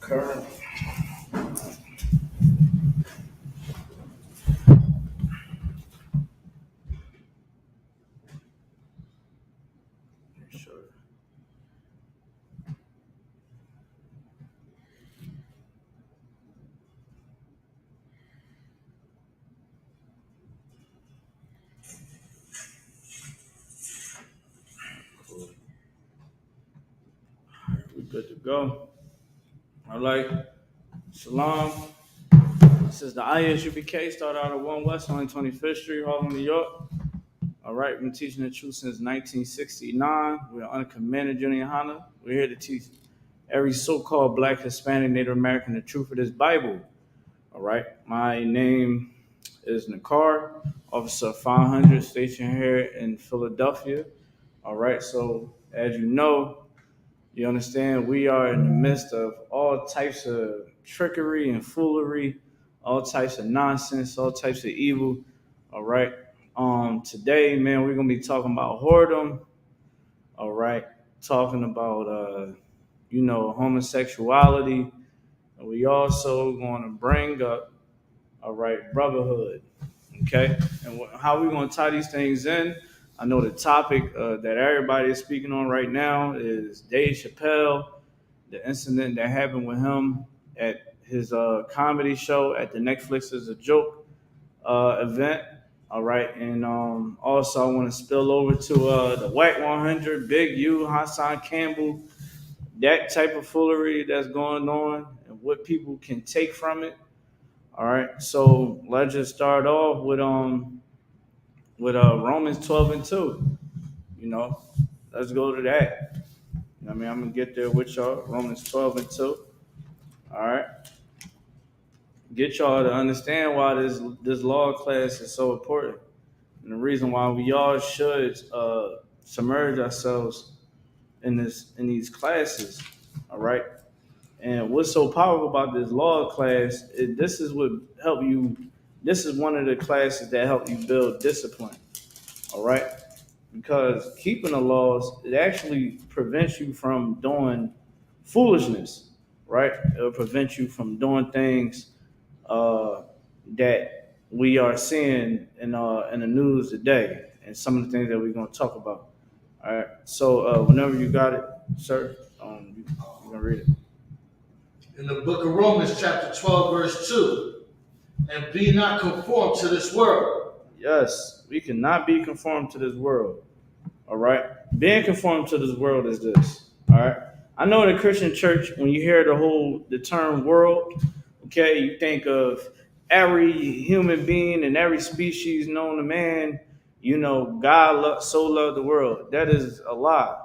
Current. Sure. Cool. All right, we good to go. All right. Shalom. This is the Isupk, started out at 1 West, 125th Street, Harlem, New York. All right, been teaching the truth since 1969. We're uncommanded junior Hana. We're here to teach every so-called Black, Hispanic, Native American the truth of this Bible. All right, my name is Nakar, Officer 500, stationed here in Philadelphia. All right, so as you know, you understand we are in the midst of all types of trickery and foolery, all types of nonsense, all types of evil. All right. Today, man, we're gonna be talking about whoredom. All right, talking about homosexuality, and we also going to bring up, all right, brotherhood. Okay, and how we gonna tie these things in? I know the topic that everybody is speaking on right now is Dave Chappelle, the incident that happened with him at his comedy show at the Netflix is a Joke event. All right, and also I want to spill over to the Whack 100, Big U, Hassan Campbell, that type of foolery that's going on and what people can take from it. All right, so let's just start off with Romans 12:2. You know, let's go to that. I mean, I'm gonna get there with y'all. Romans 12:2. All right, get y'all to understand why this law class is so important, and the reason why we all should submerge ourselves in these classes. All right, and what's so powerful about this law class is this is what help you. This is one of the classes that help you build discipline. All right, because keeping the laws, it actually prevents you from doing foolishness, right? It'll prevent you from doing things that we are seeing in the news today, and some of the things that we're going to talk about. All right. So whenever you got it, sir, you can read it. In the book of Romans, chapter 12, verse 2, and be not conformed to this world. Yes, we cannot be conformed to this world. All right. Being conformed to this world is this. All right. I know in the Christian church, when you hear the term world, okay, you think of every human being and every species known to man. You know, God so loved the world. That is a lie.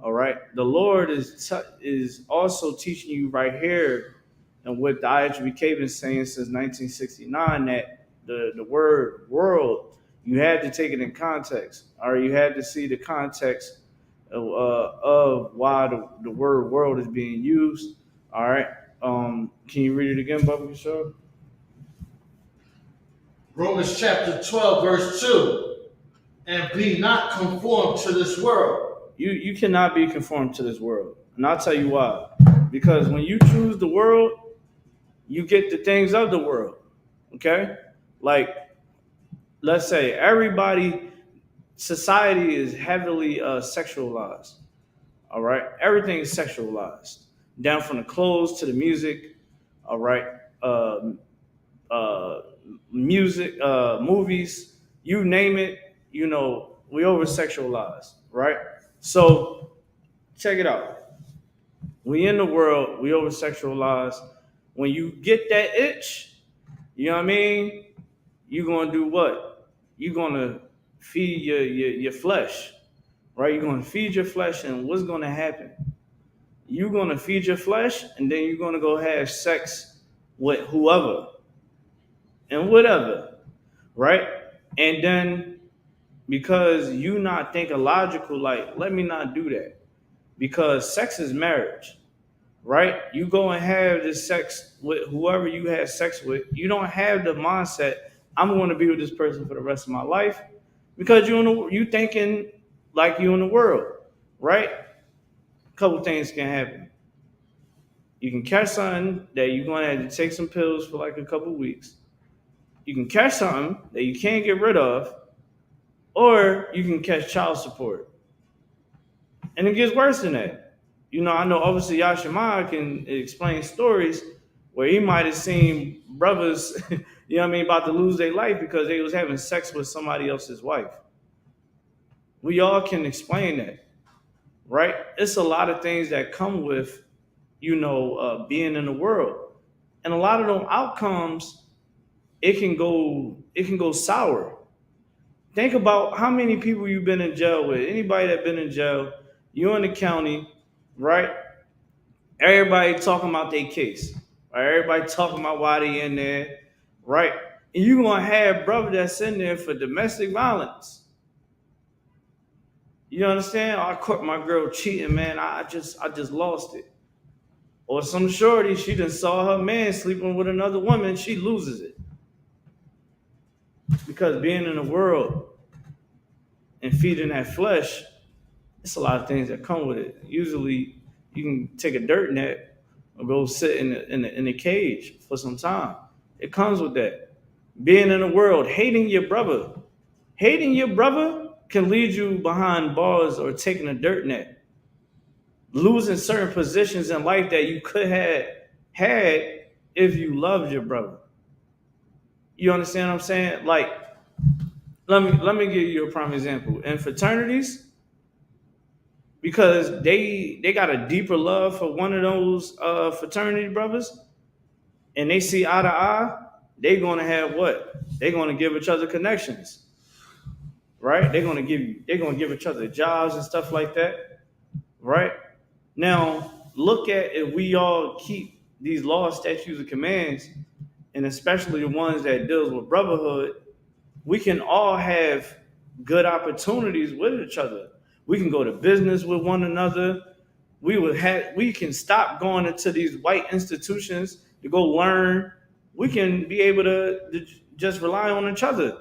All right. The Lord is also teaching you right here, and what the IHBK been saying since 1969, that the word world, you had to take it in context, or you had to see the context of why the word world is being used. All right. Can you read it again, Bubba? Sure. Romans chapter 12, verse 2, and be not conformed to this world. You cannot be conformed to this world. And I'll tell you why. Because when you choose the world, you get the things of the world. Okay? Like, let's say society is heavily sexualized. All right? Everything is sexualized. Down from the clothes to the music. All right? Music, movies, you name it, we over sexualized, right? So check it out. We in the world, we over sexualized. When you get that itch, you know what I mean? You're gonna do what? You're gonna feed your flesh, right? You're gonna feed your flesh, and what's gonna happen? You're gonna feed your flesh, and then you're gonna go have sex with whoever and whatever, right? And then because you not thinking logical, like, let me not do that. Because sex is marriage, right? You go and have this sex with whoever you have sex with. You don't have the mindset, I'm going to be with this person for the rest of my life, because you thinking like you in the world. right? A couple things can happen. You can catch something that you're going to have to take some pills for like a couple weeks. You can catch something that you can't get rid of, or you can catch child support. And it gets worse than that. I know obviously Yashima can explain stories where he might have seen brothers, about to lose their life because they was having sex with somebody else's wife. We all can explain that, right? It's a lot of things that come with, being in the world. And a lot of those outcomes, it can go sour. Think about how many people you've been in jail with. Anybody that been in jail, you in the county, right? Everybody talking about their case. Right? Everybody talking about why they in there, right? And you gonna have brother that's in there for domestic violence. You understand? I caught my girl cheating, man. I just lost it. Or some shorty, she done saw her man sleeping with another woman, she loses it. Because being in the world and feeding that flesh, it's a lot of things that come with it. Usually, you can take a dirt net or go sit in the cage for some time. It comes with that. Being in the world, hating your brother can lead you behind bars or taking a dirt net, losing certain positions in life that you could have had if you loved your brother. You understand what I'm saying? Like, let me give you a prime example. In fraternities, because they got a deeper love for one of those fraternity brothers, and they see eye to eye, they gonna have what? They're gonna give each other connections, right? They're gonna give each other jobs and stuff like that, right? Now look at if we all keep these laws, statutes, and commands, and especially the ones that deals with brotherhood, we can all have good opportunities with each other. We can go to business with one another. We can stop going into these white institutions to go learn. We can be able to just rely on each other.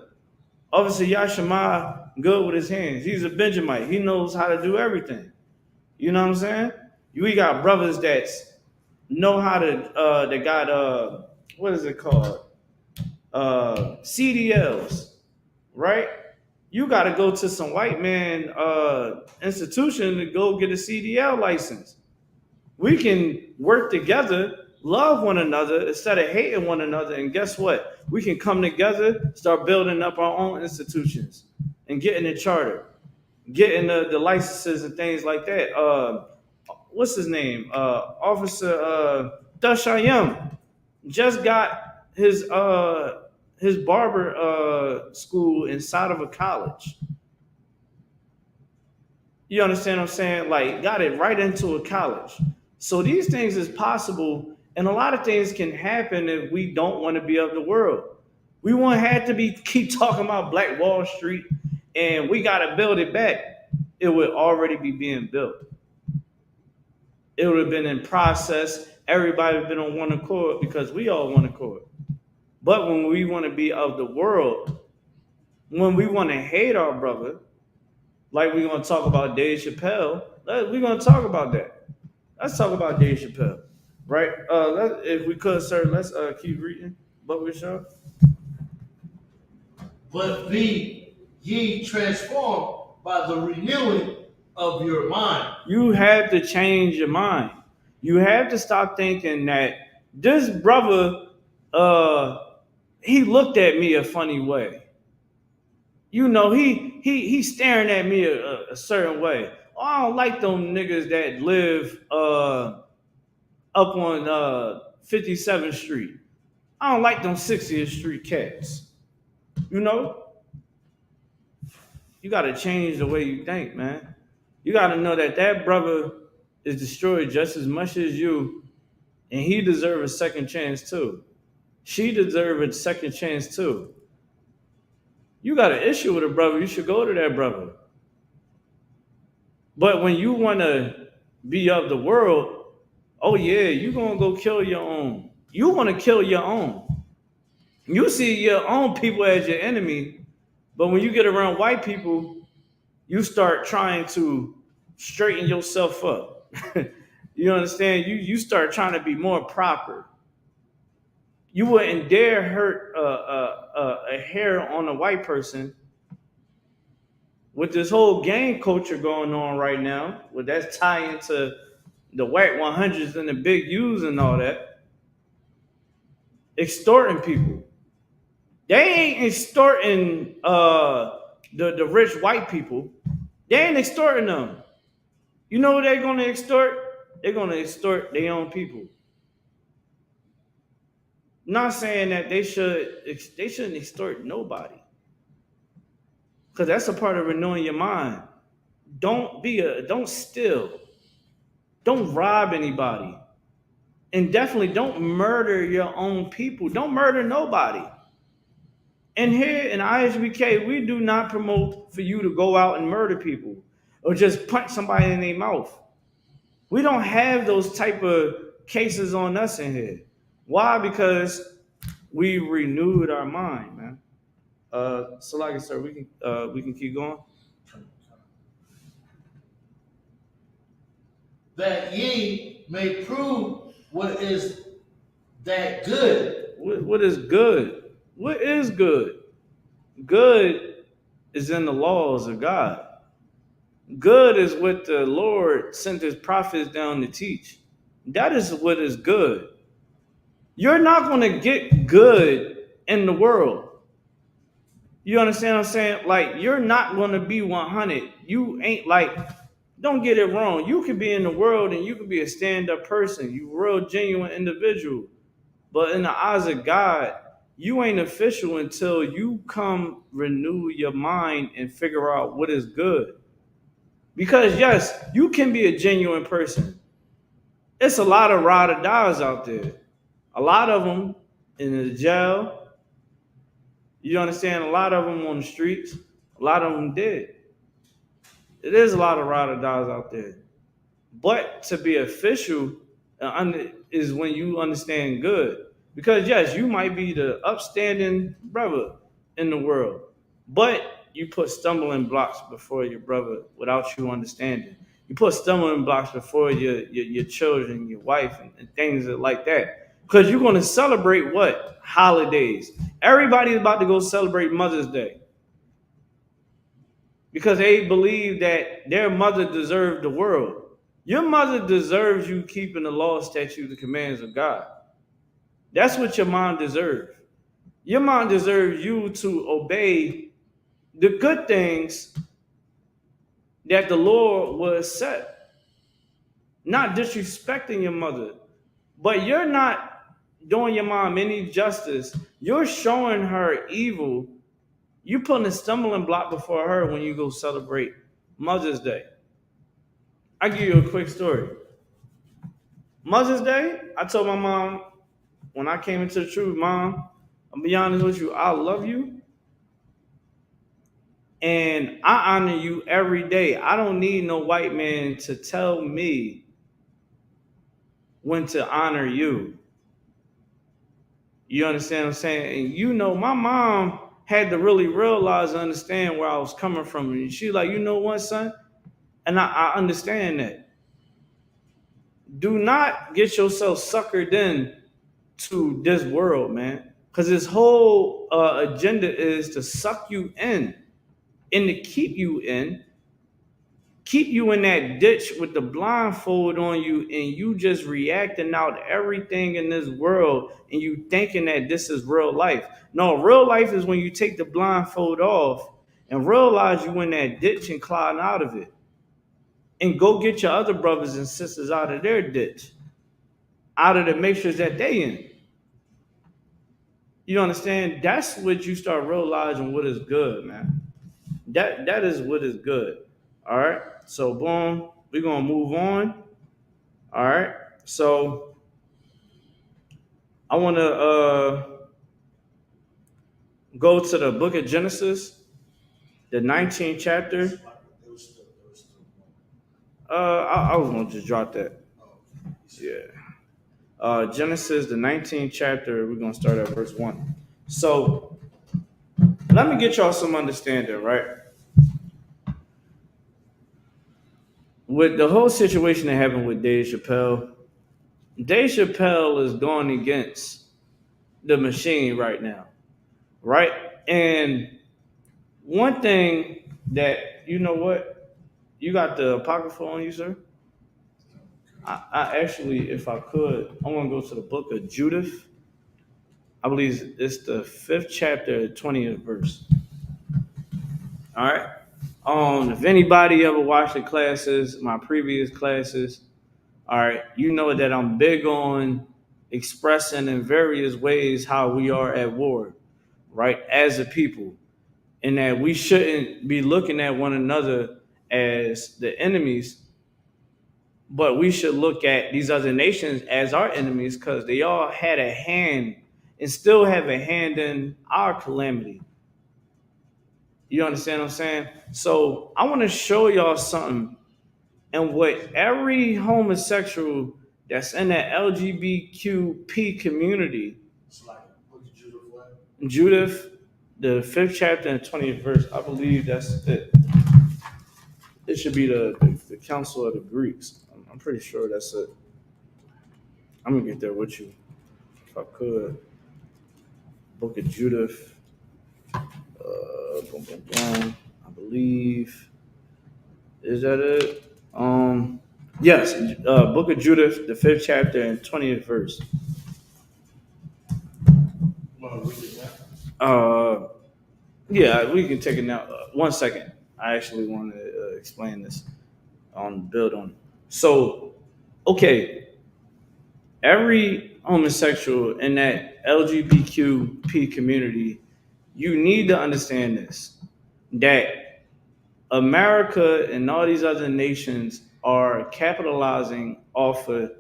Obviously, Yashima good with his hands. He's a Benjamite. He knows how to do everything. You know what I'm saying? We got brothers that know how to. They got what is it called? CDLs, right? You got to go to some white man institution to go get a CDL license. We can work together, love one another instead of hating one another. And guess what? We can come together, start building up our own institutions and getting a charter, getting the licenses and things like that. What's his name? Officer Dashayam just got his barber school inside of a college. You understand what I'm saying? Like, got it right into a college. So these things is possible, and a lot of things can happen if we don't want to be of the world. We won't have to be keep talking about Black Wall Street, and we got to build it back. It would already be being built. It would have been in process. Everybody would have been on one accord because we all one accord. But when we want to be of the world, when we want to hate our brother, like we're going to talk about Dave Chappelle, we're going to talk about that. Let's talk about Dave Chappelle, right? If we could, sir, let's keep reading. But we're sure. But be ye transformed by the renewing of your mind. You have to change your mind. You have to stop thinking that this brother, he looked at me a funny way. He's staring at me a certain way. Oh, I don't like them niggas that live up on 57th Street. I don't like them 60th Street cats. You got to change the way you think, man. You got to know that brother is destroyed just as much as you, and he deserves a second chance too. She deserves a second chance too. You got an issue with a brother, you should go to that brother. But when you want to be of the world, oh yeah, you're going to go kill your own. You want to kill your own. You see your own people as your enemy, but when you get around white people, you start trying to straighten yourself up. You understand? You start trying to be more proper. You wouldn't dare hurt a hair on a white person with this whole gang culture going on right now. With that's tying into the white 100s and the big U's and all that, extorting people. They ain't extorting the rich white people. They ain't extorting them. You know what they're gonna extort? They're gonna extort their own people. Not saying that they shouldn't extort nobody, because that's a part of renewing your mind. Don't steal, don't rob anybody, and definitely don't murder your own people. Don't murder nobody. And here in ISBK, we do not promote for you to go out and murder people or just punch somebody in their mouth. We don't have those type of cases on us in here. Why? Because we renewed our mind, man. So like I said, we can keep going. That ye may prove what is that good. What is good? What is good? Good is in the laws of God. Good is what the Lord sent his prophets down to teach. That is what is good. You're not going to get good in the world. You understand what I'm saying? Like, you're not going to be 100. You ain't like, don't get it wrong. You can be in the world and you can be a stand-up person. You a real genuine individual. But in the eyes of God, you ain't official until you come renew your mind and figure out what is good. Because yes, you can be a genuine person. It's a lot of ride or dies out there. A lot of them in the jail. You understand? A lot of them on the streets. A lot of them dead. It is a lot of ride or dies out there. But to be official is when you understand good. Because yes, you might be the upstanding brother in the world, but you put stumbling blocks before your brother without you understanding. You put stumbling blocks before your children, your wife, and things like that. Because you're going to celebrate what? Holidays. Everybody's about to go celebrate Mother's Day. Because they believe that their mother deserved the world. Your mother deserves you keeping the law, statutes, the commands of God. That's what your mom deserves. Your mom deserves you to obey the good things that the Lord will set. Not disrespecting your mother, but you're not doing your mom any justice. You're showing her evil. You're putting a stumbling block before her when you go celebrate Mother's Day. I'll give you a quick story. Mother's Day, I told my mom when I came into the truth, Mom, I'll be honest with you, I love you. And I honor you every day. I don't need no white man to tell me when to honor you. You understand what I'm saying? And you know, my mom had to really realize and understand where I was coming from. And she's like, you know what, son? And I understand that. Do not get yourself suckered in to this world, man. Because this whole agenda is to suck you in and to keep you in that ditch with the blindfold on you, and you just reacting out everything in this world and you thinking that this is real life. No, real life is when you take the blindfold off and realize you in that ditch and climb out of it. And go get your other brothers and sisters out of their ditch, out of the mixtures that they in. You understand? That's what you start realizing what is good, man. That is what is good. All right. So boom, we're gonna move on. All right. So I wanna go to the book of Genesis, the 19th chapter. I was gonna just drop that. Yeah. Genesis, the 19th chapter, we're gonna start at verse 1. So let me get y'all some understanding, right? with the whole situation that happened with Dave Chappelle is going against the machine right now, right? And one thing that you know what you got the apocrypha on you, sir. I actually, if I could, I want to go to the book of Judith. I believe it's the 5th chapter, 20th verse. All right. If anybody ever watched the classes, my previous classes, all right, you know that I'm big on expressing in various ways how we are at war, right, as a people, and that we shouldn't be looking at one another as the enemies, but we should look at these other nations as our enemies because they all had a hand and still have a hand in our calamity. You understand what I'm saying? So I want to show y'all something and what every homosexual that's in that LGBTQP community, It's like Book of Judah what? Judith, the 5th chapter and 20th verse, I believe that's it. It should be the Council of the Greeks. I'm pretty sure that's it. I'm gonna get there with you if I could. Book of Judith, boom, boom, boom. I believe is that it? Yes, Book of Judith, the 5th chapter and 20th verse. Want to read it now? Yeah, we can take it now. 1 second. I actually want to explain this on build on. So, okay, every homosexual in that LGBTQP community, you need to understand this that America and all these other nations are capitalizing off of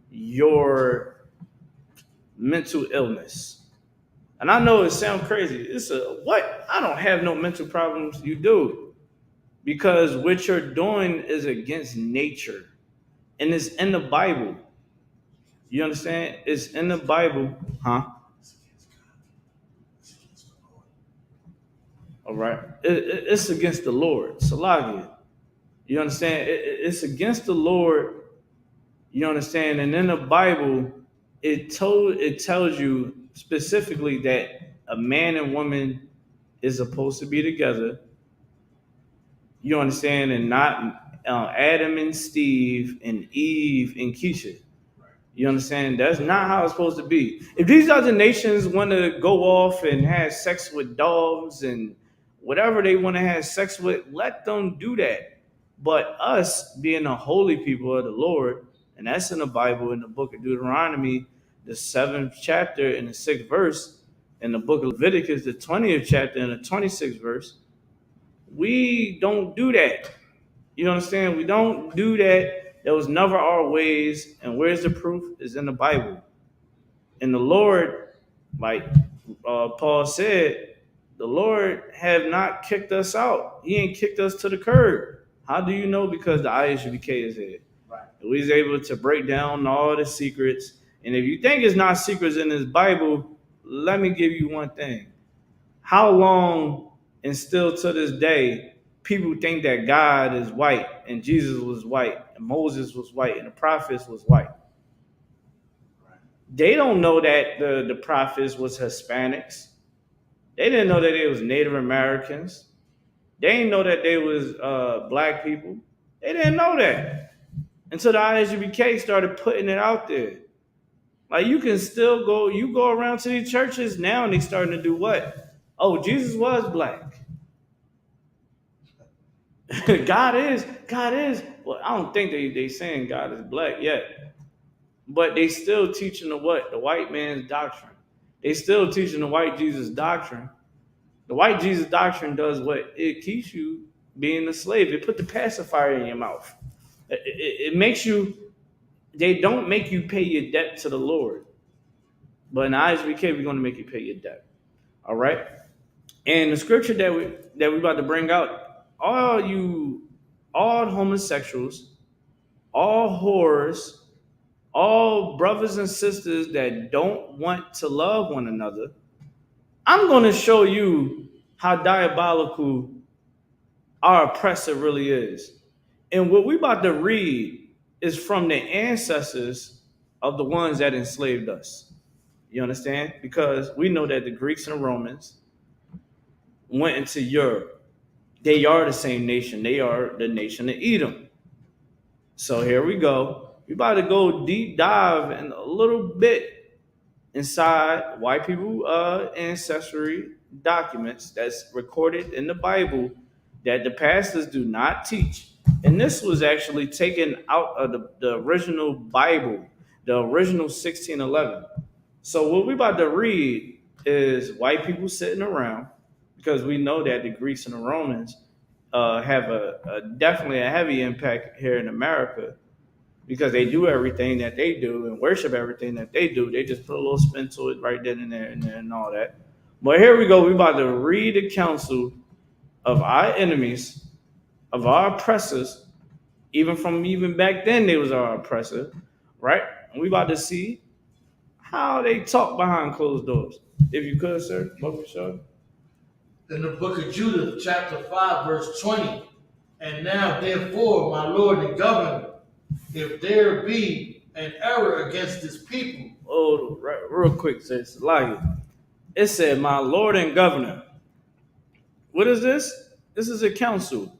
your mental illness. And I know it sounds crazy. It's a what? I don't have no mental problems. You do. Because what you're doing is against nature. And it's in the Bible. You understand? It's in the Bible. Huh? All right. It's against the Lord. Salagia. You understand? It's against the Lord. You understand? And in the Bible, it tells you specifically that a man and woman is supposed to be together. You understand? And not Adam and Steve and Eve and Keisha. You understand? That's not how it's supposed to be. If these other nations want to go off and have sex with dogs and whatever they want to have sex with, let them do that. But us being a holy people of the Lord, and that's in the Bible, in the book of Deuteronomy, the 7th chapter and the 6th verse, in the book of Leviticus, the 20th chapter and the 26th verse, we don't do that. You understand? We don't do that. That was never our ways. And where's the proof? Is in the Bible. And the Lord, like Paul said, the Lord have not kicked us out. He ain't kicked us to the curb. How do you know? Because the Isupk is here. Right. We was able to break down all the secrets. And if you think it's not secrets in this Bible, let me give you one thing. How long and still to this day, people think that God is white and Jesus was white and Moses was white and the prophets was white. They don't know that the prophets was Hispanics. They didn't know that they was Native Americans. They didn't know that they was black people. They didn't know that until the ISUBK started putting it out there. Like you can still you go around to these churches now and they starting to do what? Oh, Jesus was black. God is. Well, I don't think they saying God is black yet. But they still teaching the what? The white man's doctrine. They still teaching the white Jesus doctrine. The white Jesus doctrine does what? It keeps you being a slave. It put the pacifier in your mouth. It makes you, they don't make you pay your debt to the Lord. But in the ISBK, we're going to make you pay your debt. All right? And the scripture that we about to bring out, all homosexuals, all whores, all brothers and sisters that don't want to love one another, I'm going to show you how diabolical our oppressor really is. And what we about to read is from the ancestors of the ones that enslaved us. You understand? Because we know that the Greeks and the Romans went into Europe. They are the same nation. They are the nation of Edom. So here we go. We about to go deep dive in a little bit inside white people ancestry documents that's recorded in the Bible that the pastors do not teach. And this was actually taken out of the original Bible, the original 1611. So what we about to read is white people sitting around, because we know that the Greeks and the Romans have a definitely a heavy impact here in America, because they do everything that they do and worship everything that they do. They just put a little spin to it right then and there and all that. But here we go. We about to read the counsel of our enemies, of our oppressors, even back then they was our oppressor, right? And we about to see how they talk behind closed doors. If you could, sir, Bubba Shaw. In the book of Judah, chapter 5, verse 20. And now, therefore, my Lord and Governor, if there be an error against this people. Oh, right, real quick, sis. Like it said, my Lord and Governor. What is this? This is a council.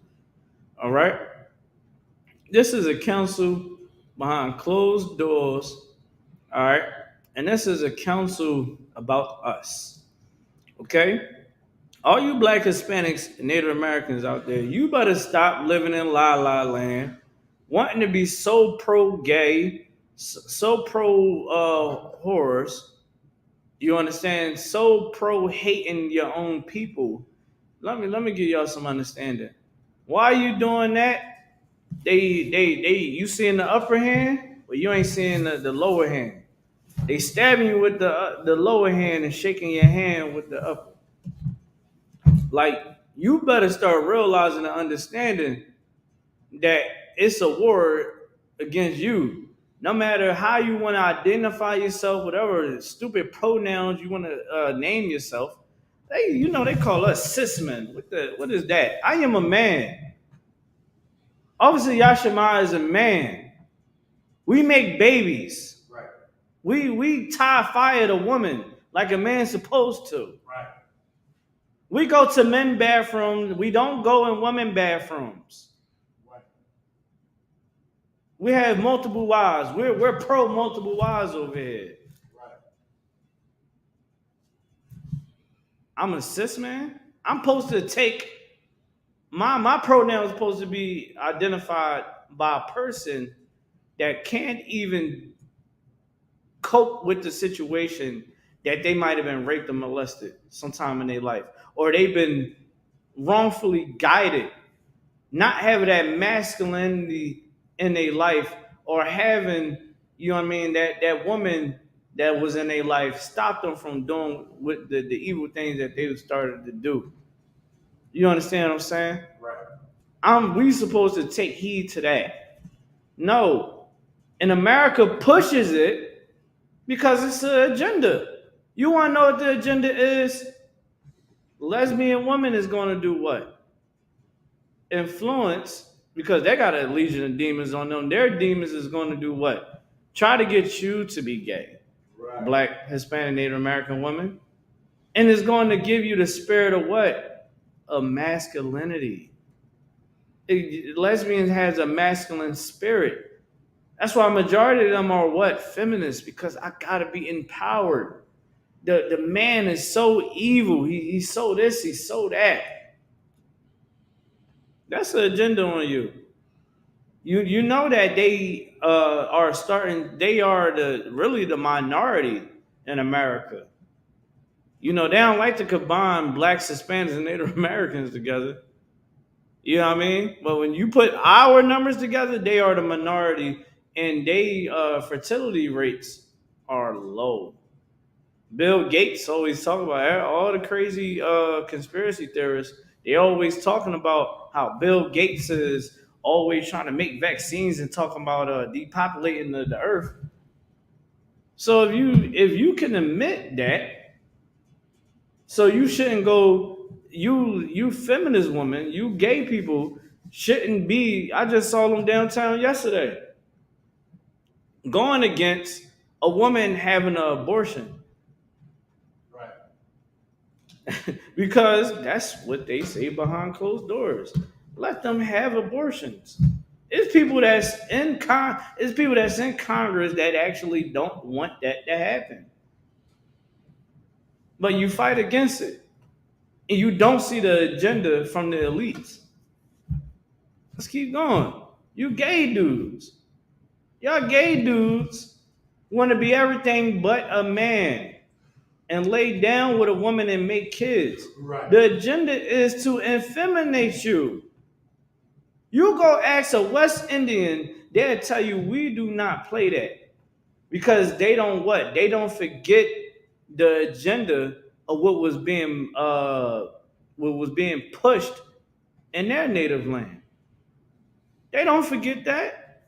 All right. This is a council behind closed doors. All right. And this is a council about us. Okay. All you black Hispanics and Native Americans out there, you better stop living in la la land, wanting to be so pro gay, so pro horrors. You understand? So pro hating your own people. Let me give y'all some understanding. Why you doing that? They you seeing the upper hand, but you ain't seeing the lower hand. They stabbing you with the lower hand and shaking your hand with the upper. Like, you better start realizing and understanding that it's a war against you. No matter how you want to identify yourself, whatever stupid pronouns you want to name yourself, they call us cis men. What is that? I am a man. Obviously, Yashima is a man. We make babies. Right. We tie fire to woman like a man's supposed to. Right. We go to men bathrooms. We don't go in women bathrooms. Right. We have multiple wives. We're pro multiple wives over here. Right. I'm a cis man. I'm supposed to take my pronoun is supposed to be identified by a person that can't even cope with the situation that they might have been raped or molested sometime in their life, or they've been wrongfully guided, not having that masculinity in their life, or having, you know what I mean, that woman that was in their life stopped them from doing with the evil things that they started to do. You understand what I'm saying? Right. We supposed to take heed to that. No. And America pushes it because it's an agenda. You want to know what the agenda is? Lesbian woman is going to do what? Influence, because they got a legion of demons on them. Their demons is going to do what? Try to get you to be gay. Right. Black, Hispanic, Native American woman. And it's going to give you the spirit of what? Of masculinity. Lesbians has a masculine spirit. That's why a majority of them are what? Feminists, because I gotta be empowered. The man is so evil. He's so this, he's so that. That's the agenda on you. You know that they are starting. They are really the minority in America. You know, they don't like to combine blacks, Hispanics, and Native Americans together. You know what I mean? But when you put our numbers together, they are the minority, and they fertility rates are low. Bill Gates always talk about it. All the crazy conspiracy theorists. They always talking about how Bill Gates is always trying to make vaccines and talking about depopulating the earth. So if you can admit that, so you shouldn't go. You feminist woman, you gay people shouldn't be. I just saw them downtown yesterday going against a woman having an abortion Right. because that's what they say behind closed doors. Let them have abortions. It's people that's in Congress that actually don't want that to happen. But you fight against it. And you don't see the agenda from the elites. Let's keep going. You gay dudes. Y'all gay dudes want to be everything but a man and lay down with a woman and make kids. Right. The agenda is to effeminate you. You go ask a West Indian, they'll tell you we do not play that. Because they don't what? They don't forget the agenda of what was being pushed in their native land. They don't forget that.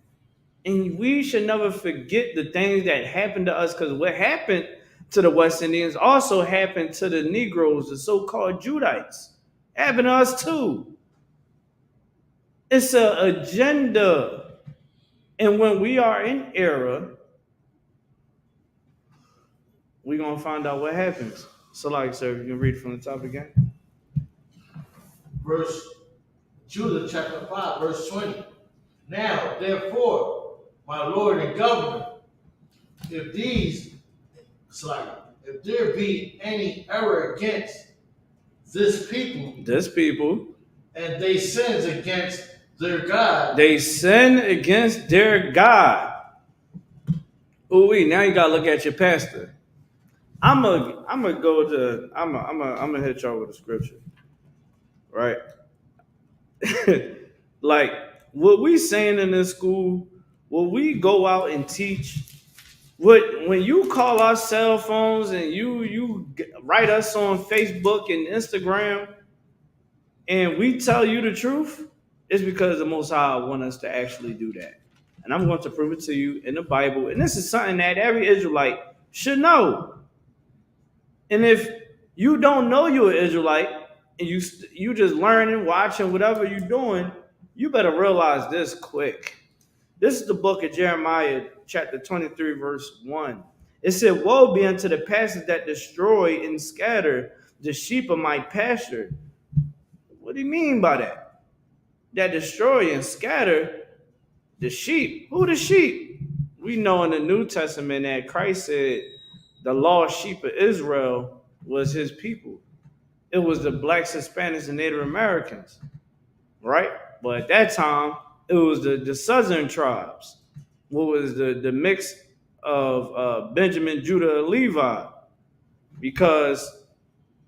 And we should never forget the things that happened to us, because what happened to the West Indians also happened to the Negroes, the so-called Judites. Happened to us too. It's an agenda. And when we are in error, we're going to find out what happens. So, like, sir, you can read from the top again. Verse Judah chapter 5, verse 20. Now, therefore, my Lord and Governor, if if there be any error against this people, and they sins against their God, they sin against their God. Ooh, now you gotta look at your pastor. I'm gonna hit y'all with a scripture, right? Like what we saying in this school, what we go out and teach, when you call our cell phones and you write us on Facebook and Instagram, and we tell you the truth, it's because the Most High want us to actually do that. And I'm going to prove it to you in the Bible. And this is something that every Israelite should know. And if you don't know you're an Israelite and you just learning, watching, whatever you're doing, you better realize this quick. This is the book of Jeremiah, chapter 23, verse 1. It said, woe be unto the pastors that destroy and scatter the sheep of my pasture. What do you mean by that? That destroy and scatter the sheep. Who the sheep? We know in the New Testament that Christ said the lost sheep of Israel was his people. It was the blacks, Hispanics, and Native Americans, right? But at that time, it was the southern tribes. What was the mix of Benjamin, Judah, and Levi? Because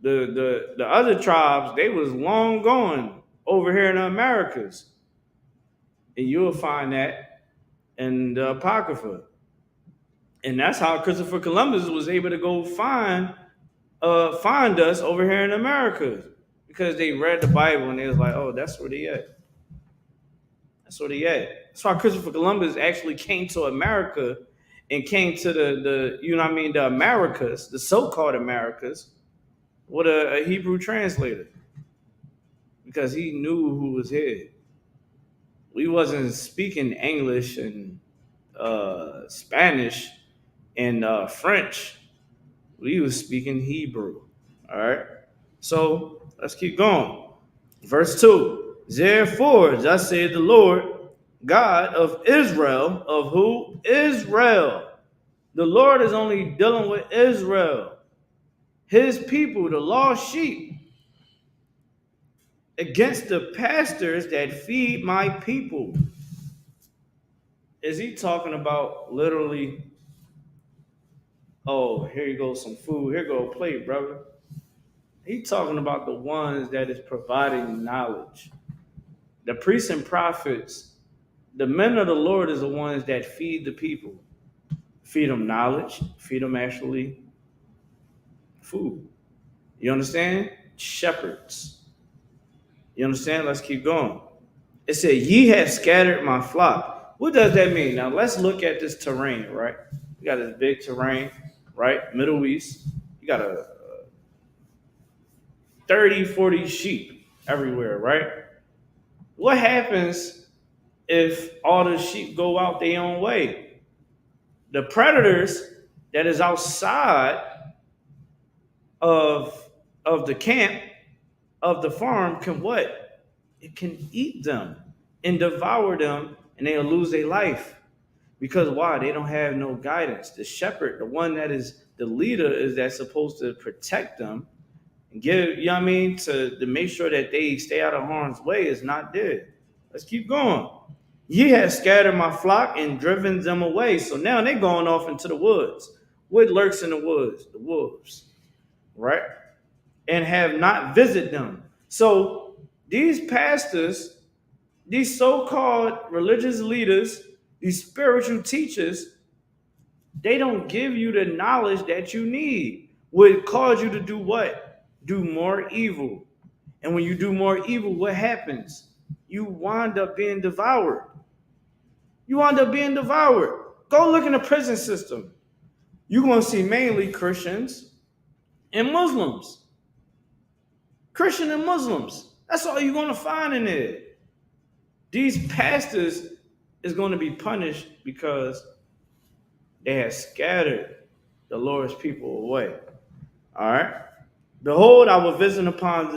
the other tribes, they was long gone over here in the Americas. And you'll find that in the Apocrypha. And that's how Christopher Columbus was able to go find us over here in America, because they read the Bible and they was like, oh, that's where they at. That's where they at. That's why Christopher Columbus actually came to America and came to the Americas, the so-called Americas, with a Hebrew translator, because he knew who was here. We wasn't speaking English and Spanish and French. We was speaking Hebrew. All right. So let's keep going. Verse 2. Therefore, thus saith the Lord God of Israel, of who? Israel. The Lord is only dealing with Israel, his people, the lost sheep, against the pastors that feed my people. Is he talking about literally, oh, here you go, some food, here go a plate, brother? He talking about the ones that is providing knowledge. The priests and prophets, the men of the Lord is the ones that feed the people. Feed them knowledge, feed them actually food. You understand? Shepherds. You understand? Let's keep going. It said, ye have scattered my flock. What does that mean? Now let's look at this terrain, right? You got this big terrain, right? Middle East. You got a 30, 40 sheep everywhere, right? What happens if all the sheep go out their own way? The predators that is outside of the camp of the farm can what? It can eat them and devour them, and they'll lose their life. Because why? They don't have no guidance. The shepherd, the one that is the leader, is that's supposed to protect them and give, you know what I mean, to make sure that they stay out of harm's way is not there. Let's keep going. Ye have scattered my flock and driven them away. So now they're going off into the woods. What lurks in the woods? The wolves, right? And have not visited them. So these pastors, these so-called religious leaders, these spiritual teachers, they don't give you the knowledge that you need. Would cause you to do what? Do more evil. And when you do more evil, what happens? You wind up being devoured. You wind up being devoured. Go look in the prison system. You're going to see mainly Christians and Muslims. Christian and Muslims. That's all you're going to find in there. These pastors is going to be punished because they have scattered the Lord's people away. All right. Behold, I will visit upon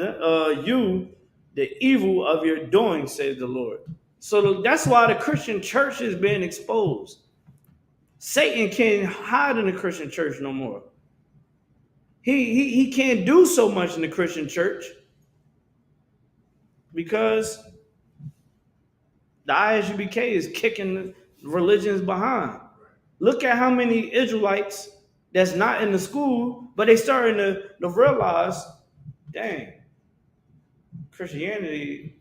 you the evil of your doing, says the Lord. So that's why the Christian church is being exposed. Satan can't hide in the Christian church no more. He can't do so much in the Christian church because the ISUBK is kicking religions behind. Look at how many Israelites that's not in the school, but they starting to realize, dang, Christianity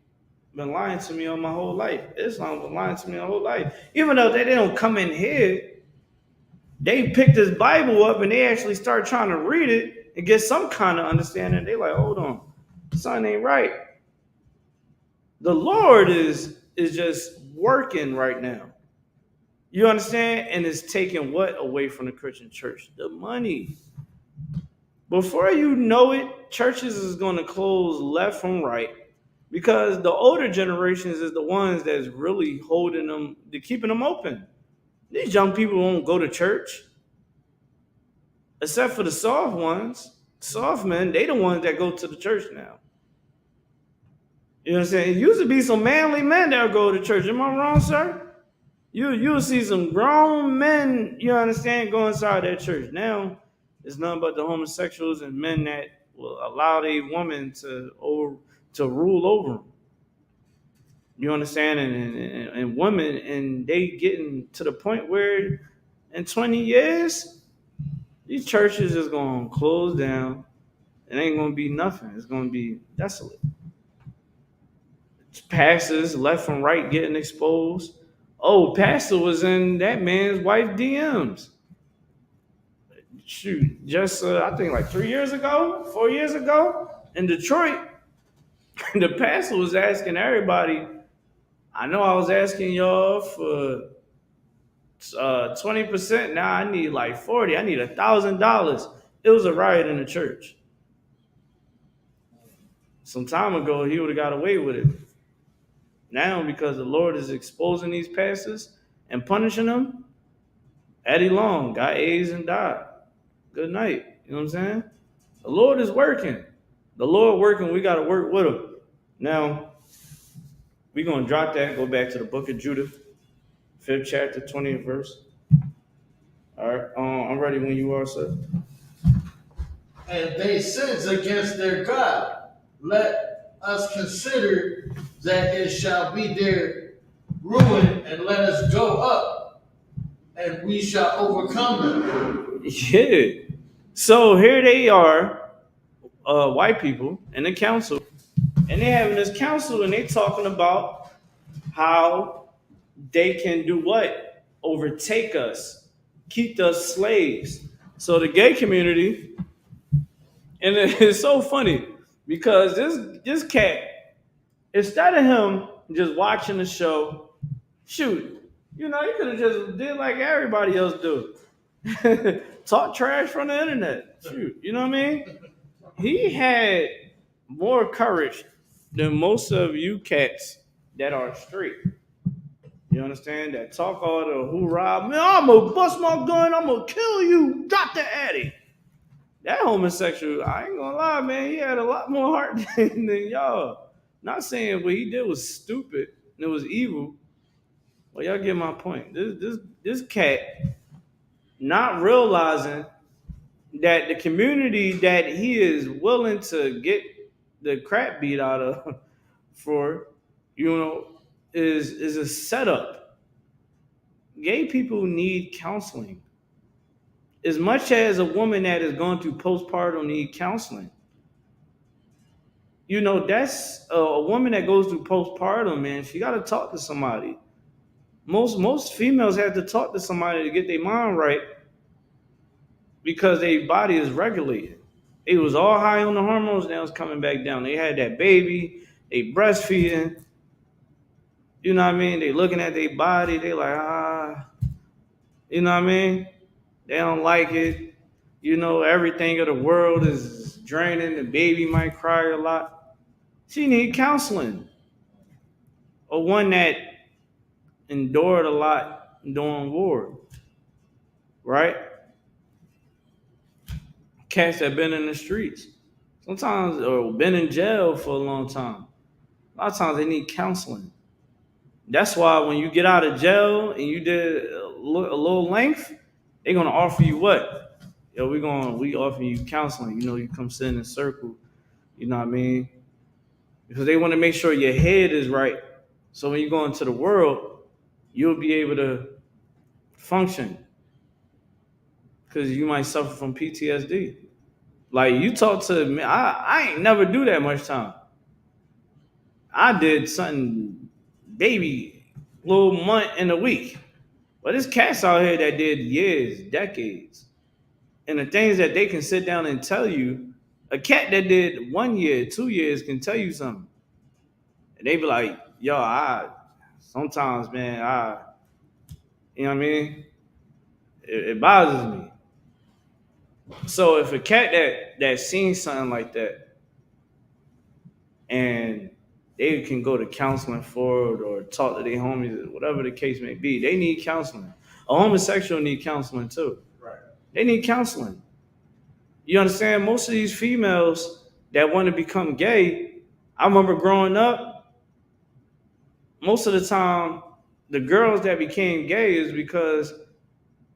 been lying to me all my whole life. Islam been lying to me my whole life. Even though they don't come in here, they pick this Bible up and they actually start trying to read it and get some kind of understanding. They like, hold on, something ain't right. The Lord is just working right now. You understand? And it's taking what away from the Christian church? The money. Before you know it, churches is going to close left from right because the older generations is the ones that's really holding them, they're keeping them open. These young people won't go to church, except for the soft ones. Soft men, they the ones that go to the church now. You know what I'm saying? It used to be some manly men that would go to church. Am I wrong, sir? You'll see some grown men, you understand, go inside that church. Now, it's nothing but the homosexuals and men that will allow a woman to rule over them. You understand? And women, and they getting to the point where in 20 years, these churches is going to close down. It ain't going to be nothing. It's going to be desolate. Pastors left and right getting exposed. Oh, pastor was in that man's wife DMs. Shoot, just I think like 4 years ago in Detroit, the pastor was asking everybody. I know I was asking y'all for 20%. Now I need like 40. I need $1,000. It was a riot in the church. Some time ago, he would have got away with it. Now, because the Lord is exposing these pastors and punishing them, Eddie Long got AIDS and died. Good night. You know what I'm saying? The Lord is working. The Lord working, we got to work with him. Now, we're going to drop that, go back to the book of Judith, 5th chapter, 20th verse. All right, I'm ready when you are, sir. And they sins against their God. Let us consider that it shall be their ruin, and let us go up, and we shall overcome them. Yeah. So here they are, white people in the council, and they're having this council, and they're talking about how they can do what? Overtake us, keep us slaves. So the gay community, and it's so funny because this cat, instead of him just watching the show, shoot, you know, he could have just did like everybody else do. Talk trash from the internet. Shoot, you know what I mean? He had more courage than most of you cats that are straight. You understand? That talk all the hoorah, man, I'm gonna bust my gun, I'm gonna kill you, drop the addy. That homosexual, I ain't gonna lie, man, he had a lot more heart than y'all. Not saying what he did was stupid and it was evil, but y'all get my point. This cat not realizing that the community that he is willing to get the crap beat out of for, you know, is a setup. Gay people need counseling as much as a woman that is going through postpartum need counseling. You know, that's a woman that goes through postpartum, man. She got to talk to somebody. Most females have to talk to somebody to get their mind right because their body is regulated. They was all high on the hormones, now it's coming back down. They had that baby, they breastfeeding. You know what I mean? They looking at their body, they like you know what I mean? They don't like it. You know, everything of the world is draining. The baby might cry a lot. She need counseling. Or one that endured a lot during war, right? Cats that been in the streets. Sometimes, or been in jail for a long time. A lot of times they need counseling. That's why when you get out of jail and you did a little length, they're gonna offer you what? Yo, we offer you counseling. You know, you come sit in a circle. You know what I mean? Because they want to make sure your head is right. So when you go into the world, you'll be able to function. Because you might suffer from PTSD. Like you talk to me, I ain't never do that much time. I did something, baby, little month in a week. But there's cats out here that did years, decades. And the things that they can sit down and tell you, a cat that did 1 year, 2 years can tell you something. And they be like, yo, I sometimes, man, you know what I mean? It bothers me. So if a cat that seen something like that and they can go to counseling for it or talk to their homies, whatever the case may be, they need counseling. A homosexual need counseling too. Right. They need counseling. You understand? Most of these females that want to become gay, I remember growing up, most of the time, the girls that became gay is because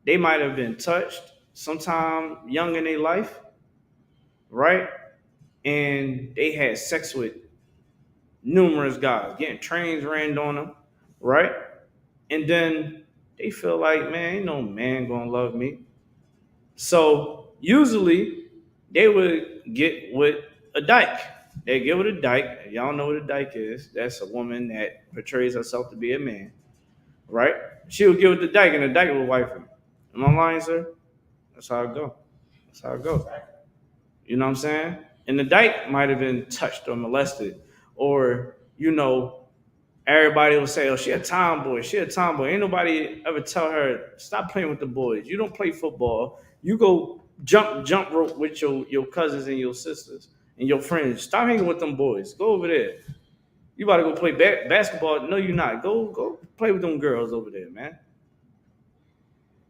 they might have been touched sometime young in their life, right? And they had sex with numerous guys, getting trains ran on them, right? And then they feel like, man, ain't no man gonna love me. So usually they would get with a dyke. They get with a dyke. Y'all know what a dyke is. That's a woman that portrays herself to be a man, right? She would get with the dyke, and the dyke would wife her. Am I lying, sir? That's how it go. That's how it goes. You know what I'm saying? And the dyke might have been touched or molested, or everybody will say, "Oh, she a tomboy. She a tomboy." Ain't nobody ever tell her stop playing with the boys. You don't play football. You go jump rope with your cousins and your sisters and your friends. Stop hanging with them boys. Go over there. You about to go play basketball? No, you're not. Go play with them girls over there, man.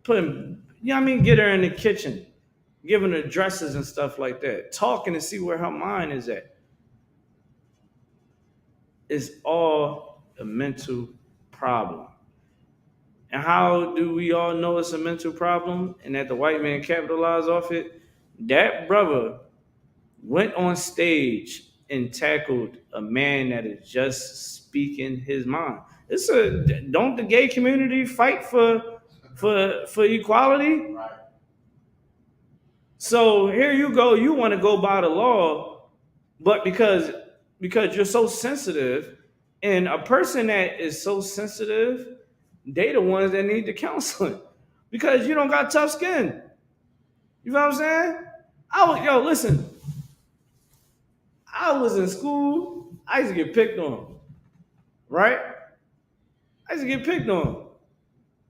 Put him. You know what I mean? Get her in the kitchen, giving her dresses and stuff like that. Talking to see where her mind is at. It's all a mental problem. And how do we all know it's a mental problem and that the white man capitalized off it? That brother went on stage and tackled a man that is just speaking his mind. Don't the gay community fight for equality? Right. So here you go, you want to go by the law, but because you're so sensitive, and a person that is so sensitive, they the ones that need the counseling because you don't got tough skin. You know what I'm saying? Listen, I was in school, I used to get picked on, right? I used to get picked on.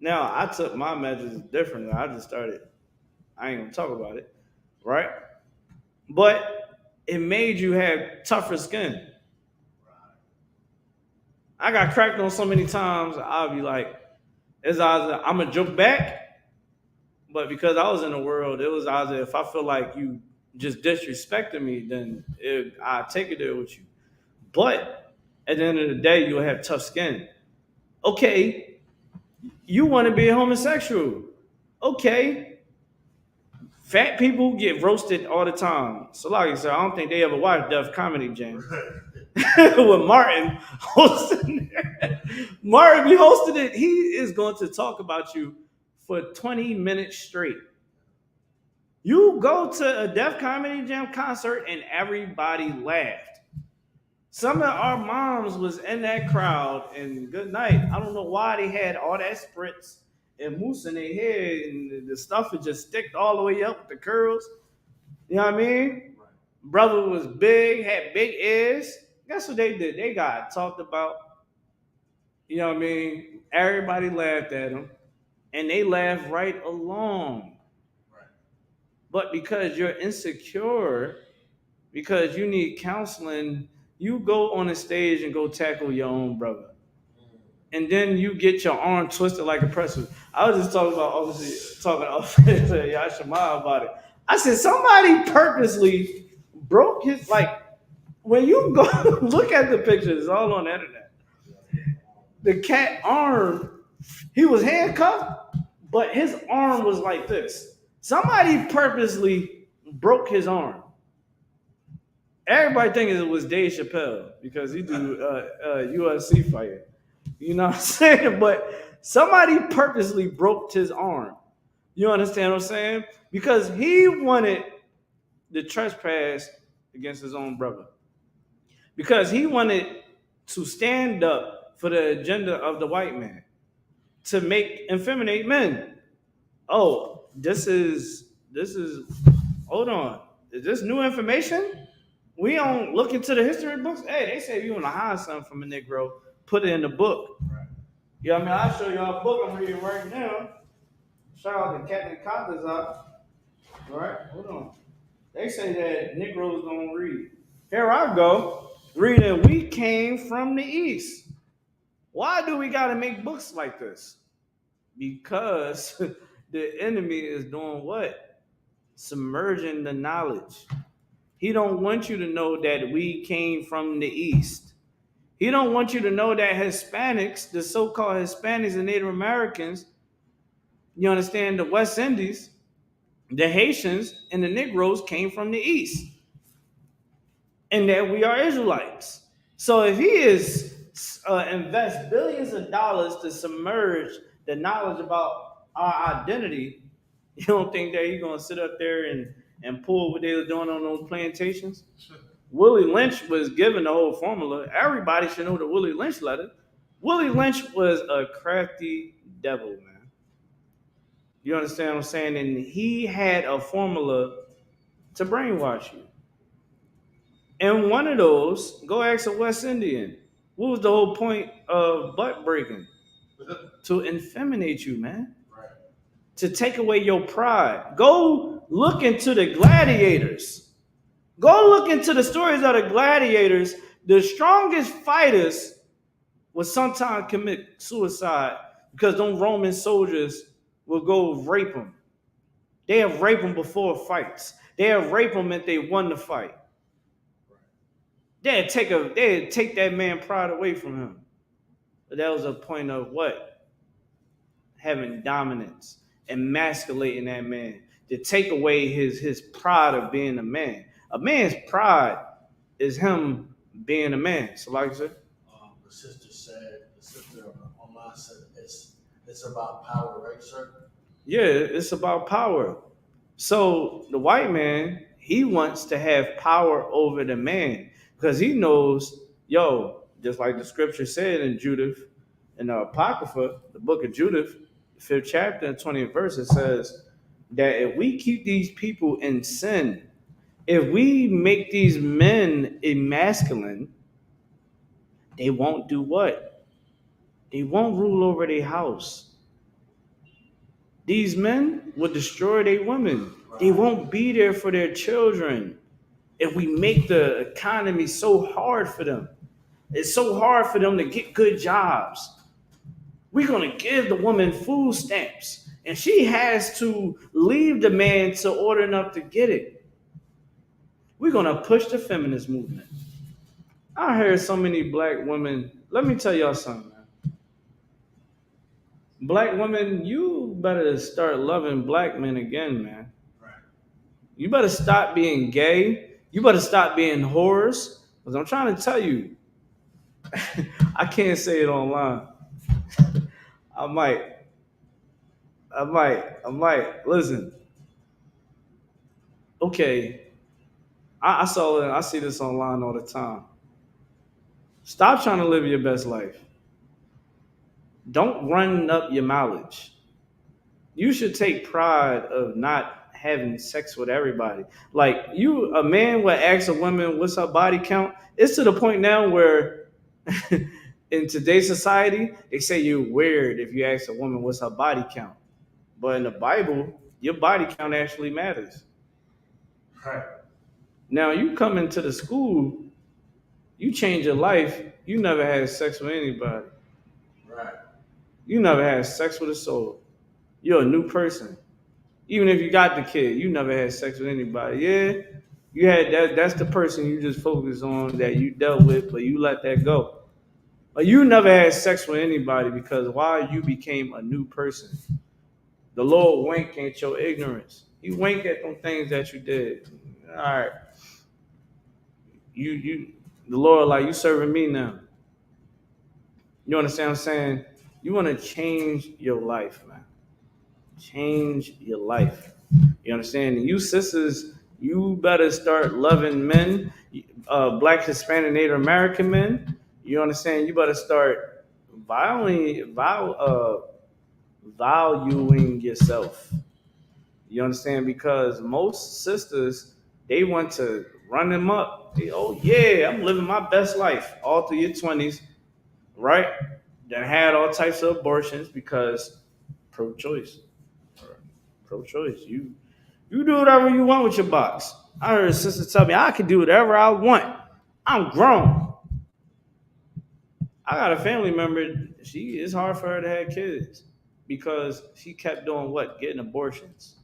Now I took my measures differently. I ain't gonna talk about it, right? But it made you have tougher skin. I got cracked on so many times. I'll be like, it's either I'm gonna joke back, but because I was in the world, it was either if I feel like you just disrespecting me, then I take it there with you. But at the end of the day, you'll have tough skin. Okay, you want to be a homosexual. Okay, fat people get roasted all the time. So like I said, I don't think they ever watched Def Comedy Jam. With Martin hosting it. Martin be hosting it. He is going to talk about you for 20 minutes straight. You go to a Def Comedy Jam concert and everybody laughed. Some of our moms was in that crowd and good night. I don't know why they had all that spritz and mousse in their head and the stuff would just stick all the way up with the curls. You know what I mean? Brother was big, had big ears. Guess what they did? They got talked about. You know what I mean? Everybody laughed at him, and they laughed right along. But because you're insecure, because you need counseling, you go on a stage and go tackle your own brother. And then you get your arm twisted like a pretzel. I was just talking about, obviously, talking to Yashima about it. I said, somebody purposely broke his, like, when you go look at the pictures, it's all on the internet. The cat arm, he was handcuffed, but his arm was like this. Somebody purposely broke his arm. Everybody thinks it was Dave Chappelle because he do UFC fighting. You know what I'm saying? But somebody purposely broke his arm. You understand what I'm saying? Because he wanted the trespass against his own brother. Because he wanted to stand up for the agenda of the white man to make effeminate men. Oh, this is hold on. Is this new information? We don't look into the history books. Hey, they say if you want to hide something from a Negro, put it in the book. You know what I mean? I'll show y'all a book I'm reading right now. Shout out to Captain Coppers out. All right, hold on. They say that Negroes don't read. Here I go. Reading We Came from the East. Why do we gotta make books like this? Because the enemy is doing what? Submerging the knowledge. He don't want you to know that we came from the East. He don't want you to know that Hispanics, the so-called Hispanics and Native Americans, you understand, the West Indies, the Haitians, and the Negroes came from the East. And that we are Israelites. So if he is invest billions of dollars to submerge the knowledge about our identity, you don't think that he's gonna sit up there and pull what they were doing on those plantations? Willie Lynch was given the whole formula. Everybody should know the Willie Lynch letter. Willie Lynch was a crafty devil, man. You understand what I'm saying? And he had a formula to brainwash you. And one of those, go ask a West Indian. What was the whole point of butt breaking? To infeminate you, man. To take away your pride. Go look into the gladiators. Go look into the stories of the gladiators. The strongest fighters would sometimes commit suicide because those Roman soldiers will go rape them. They have raped them before fights. They have raped them if they won the fight. They'd take that man pride away from him. But that was a point of what? Having dominance, emasculating that man, to take away his pride of being a man. A man's pride is him being a man. So like I said, the sister online said it's about power, right, sir? Yeah, it's about power. So the white man, he wants to have power over the man because he knows, yo, just like the scripture said in Judith, in the Apocrypha, the book of Judith, 5th chapter and 20th verse, it says that if we keep these people in sin, if we make these men emasculine, they won't do what? They won't rule over their house. These men will destroy their women. They won't be there for their children if we make the economy so hard for them. It's so hard for them to get good jobs. We're going to give the woman food stamps, and she has to leave the man to order enough to get it. We're going to push the feminist movement. I heard so many black women. Let me tell y'all something, man. Black women, you better start loving black men again, man. Right. You better stop being gay. You better stop being whores. Because I'm trying to tell you, I can't say it online. I might. I might. Listen, okay. I see this online all the time. Stop trying to live your best life. Don't run up your mileage. You should take pride of not having sex with everybody. Like a man would ask a woman what's her body count. It's to the point now where in today's society, they say you're weird if you ask a woman what's her body count. But in the Bible, your body count actually matters. Right. Now you come into the school, you change your life, you never had sex with anybody. Right. You never had sex with a soul. You're a new person. Even if you got the kid, you never had sex with anybody. Yeah, you had that. That's the person you just focus on that you dealt with, but you let that go. But you never had sex with anybody because why you became a new person. The Lord wink at your ignorance. He wink at them things that you did. All right, the Lord like you serving me now. You understand what I'm saying? You want to change your life, man. Change your life. You understand? And you sisters, you better start loving men, black, Hispanic, Native American men. You understand? You better start valuing yourself. You understand? Because most sisters, they want to run them up. Oh yeah, I'm living my best life all through your 20s, right? Then had all types of abortions because pro-choice. Pro-choice. You do whatever you want with your box. I heard a sister tell me I can do whatever I want. I'm grown. I got a family member. It's hard for her to have kids because she kept doing what? Getting abortions.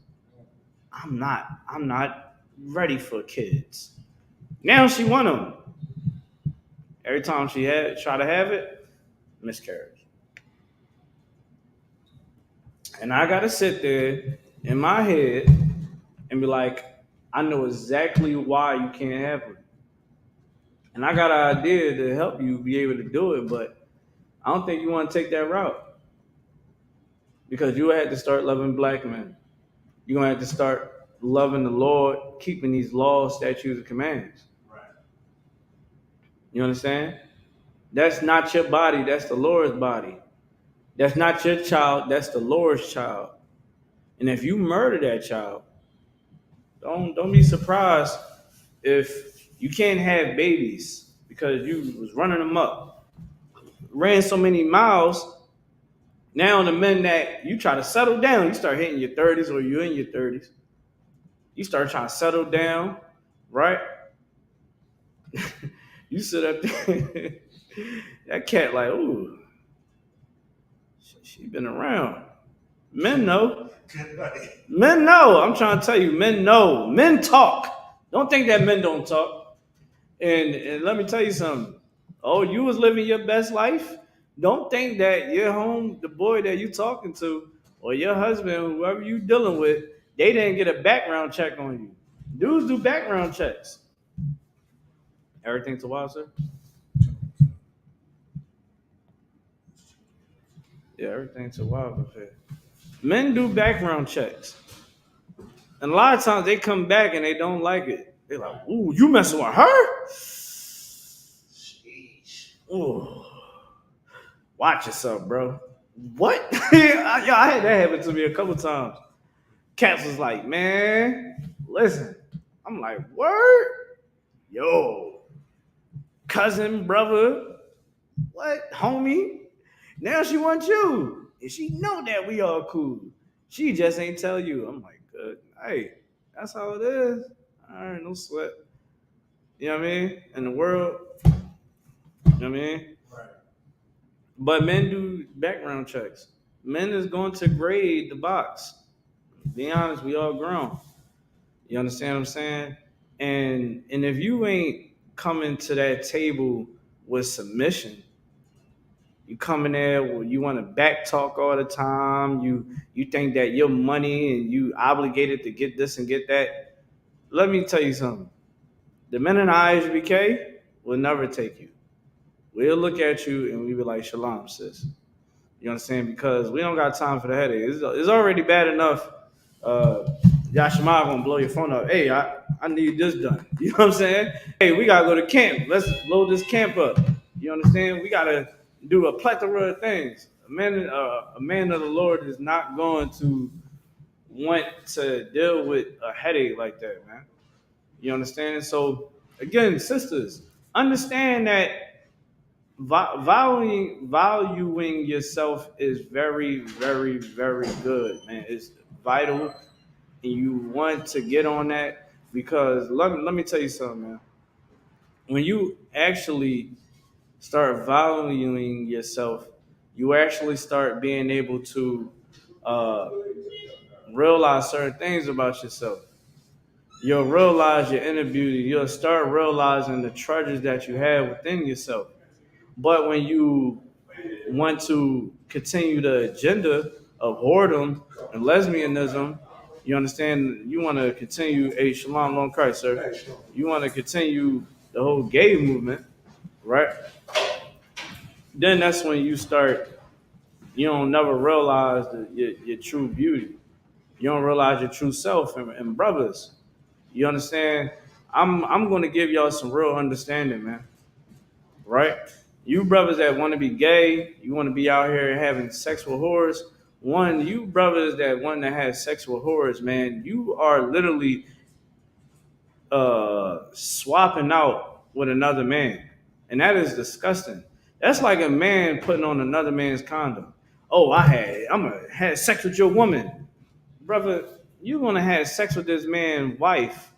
I'm not ready for kids. Now she want them. Every time she try to have it, miscarriage. And I gotta sit there in my head and be like, I know exactly why you can't have them. And I got an idea to help you be able to do it, but I don't think you want to take that route because you had to start loving black men. You're going to have to start loving the Lord, keeping these laws, statutes, and commands. Right. You understand? That's not your body. That's the Lord's body. That's not your child. That's the Lord's child. And if you murder that child, don't be surprised if you can't have babies because you was running them up, ran so many miles. Now the men that you try to settle down, you start hitting your 30s or you're in your 30s. You start trying to settle down, right? You sit up there, that cat like, ooh, she been around. Men know. Good night. Men know. I'm trying to tell you, men know. Men talk. Don't think that men don't talk. And let me tell you something. Oh, you was living your best life? Don't think that your home, the boy that you talking to, or your husband, whoever you dealing with, they didn't get a background check on you. Dudes do background checks. Everything to wild, sir? Yeah, everything to wild up here. Men do background checks. And a lot of times they come back and they don't like it. They're like, ooh, you messing with her? Sheesh. Ooh. Watch yourself, bro. What? I had that happen to me a couple times. Cats was like, man, listen. I'm like, word? Yo, cousin, brother, what, homie? Now she wants you. And she know that we all cool. She just ain't tell you. I'm like, good. Hey, that's how it is. All right, no sweat. You know what I mean? In the world, You know what I mean? But men do background checks. Men is going to grade the box. Be honest, we all grown. You understand what I'm saying? And if you ain't coming to that table with submission, you come in there where you want to back talk all the time. You think that your money and you obligated to get this and get that. Let me tell you something. The men in the ISBK will never take you. We'll look at you and we be like, Shalom, sis. You understand? Because we don't got time for the headache. It's already bad enough. Uh, Yashima gonna blow your phone up. Hey, I need this done. You know what I'm saying? Hey, we gotta go to camp. Let's load this camp up. You understand? We gotta do a plethora of things. A man of the Lord is not going to want to deal with a headache like that, man. You understand? So again, sisters, understand that valuing yourself is very, very, very good, man. It's vital, and you want to get on that because let me tell you something, man. When you actually start valuing yourself, you actually start being able to uh, realize certain things about yourself. You'll realize your inner beauty. You'll start realizing the treasures that you have within yourself. But when you want to continue the agenda of whoredom and lesbianism, you understand, you want to continue a shalom long Christ, sir. You want to continue the whole gay movement, right? Then that's when you start, you don't never realize your true beauty. You don't realize your true self and brothers. You understand? I'm going to give y'all some real understanding, man, right? You brothers that want to be gay, you want to be out here having sexual whores. One, you brothers that want to have sexual whores, man, you are literally swapping out with another man, and that is disgusting. That's like a man putting on another man's condom. Oh, I'm gonna have sex with your woman, brother. You gonna have sex with this man's wife,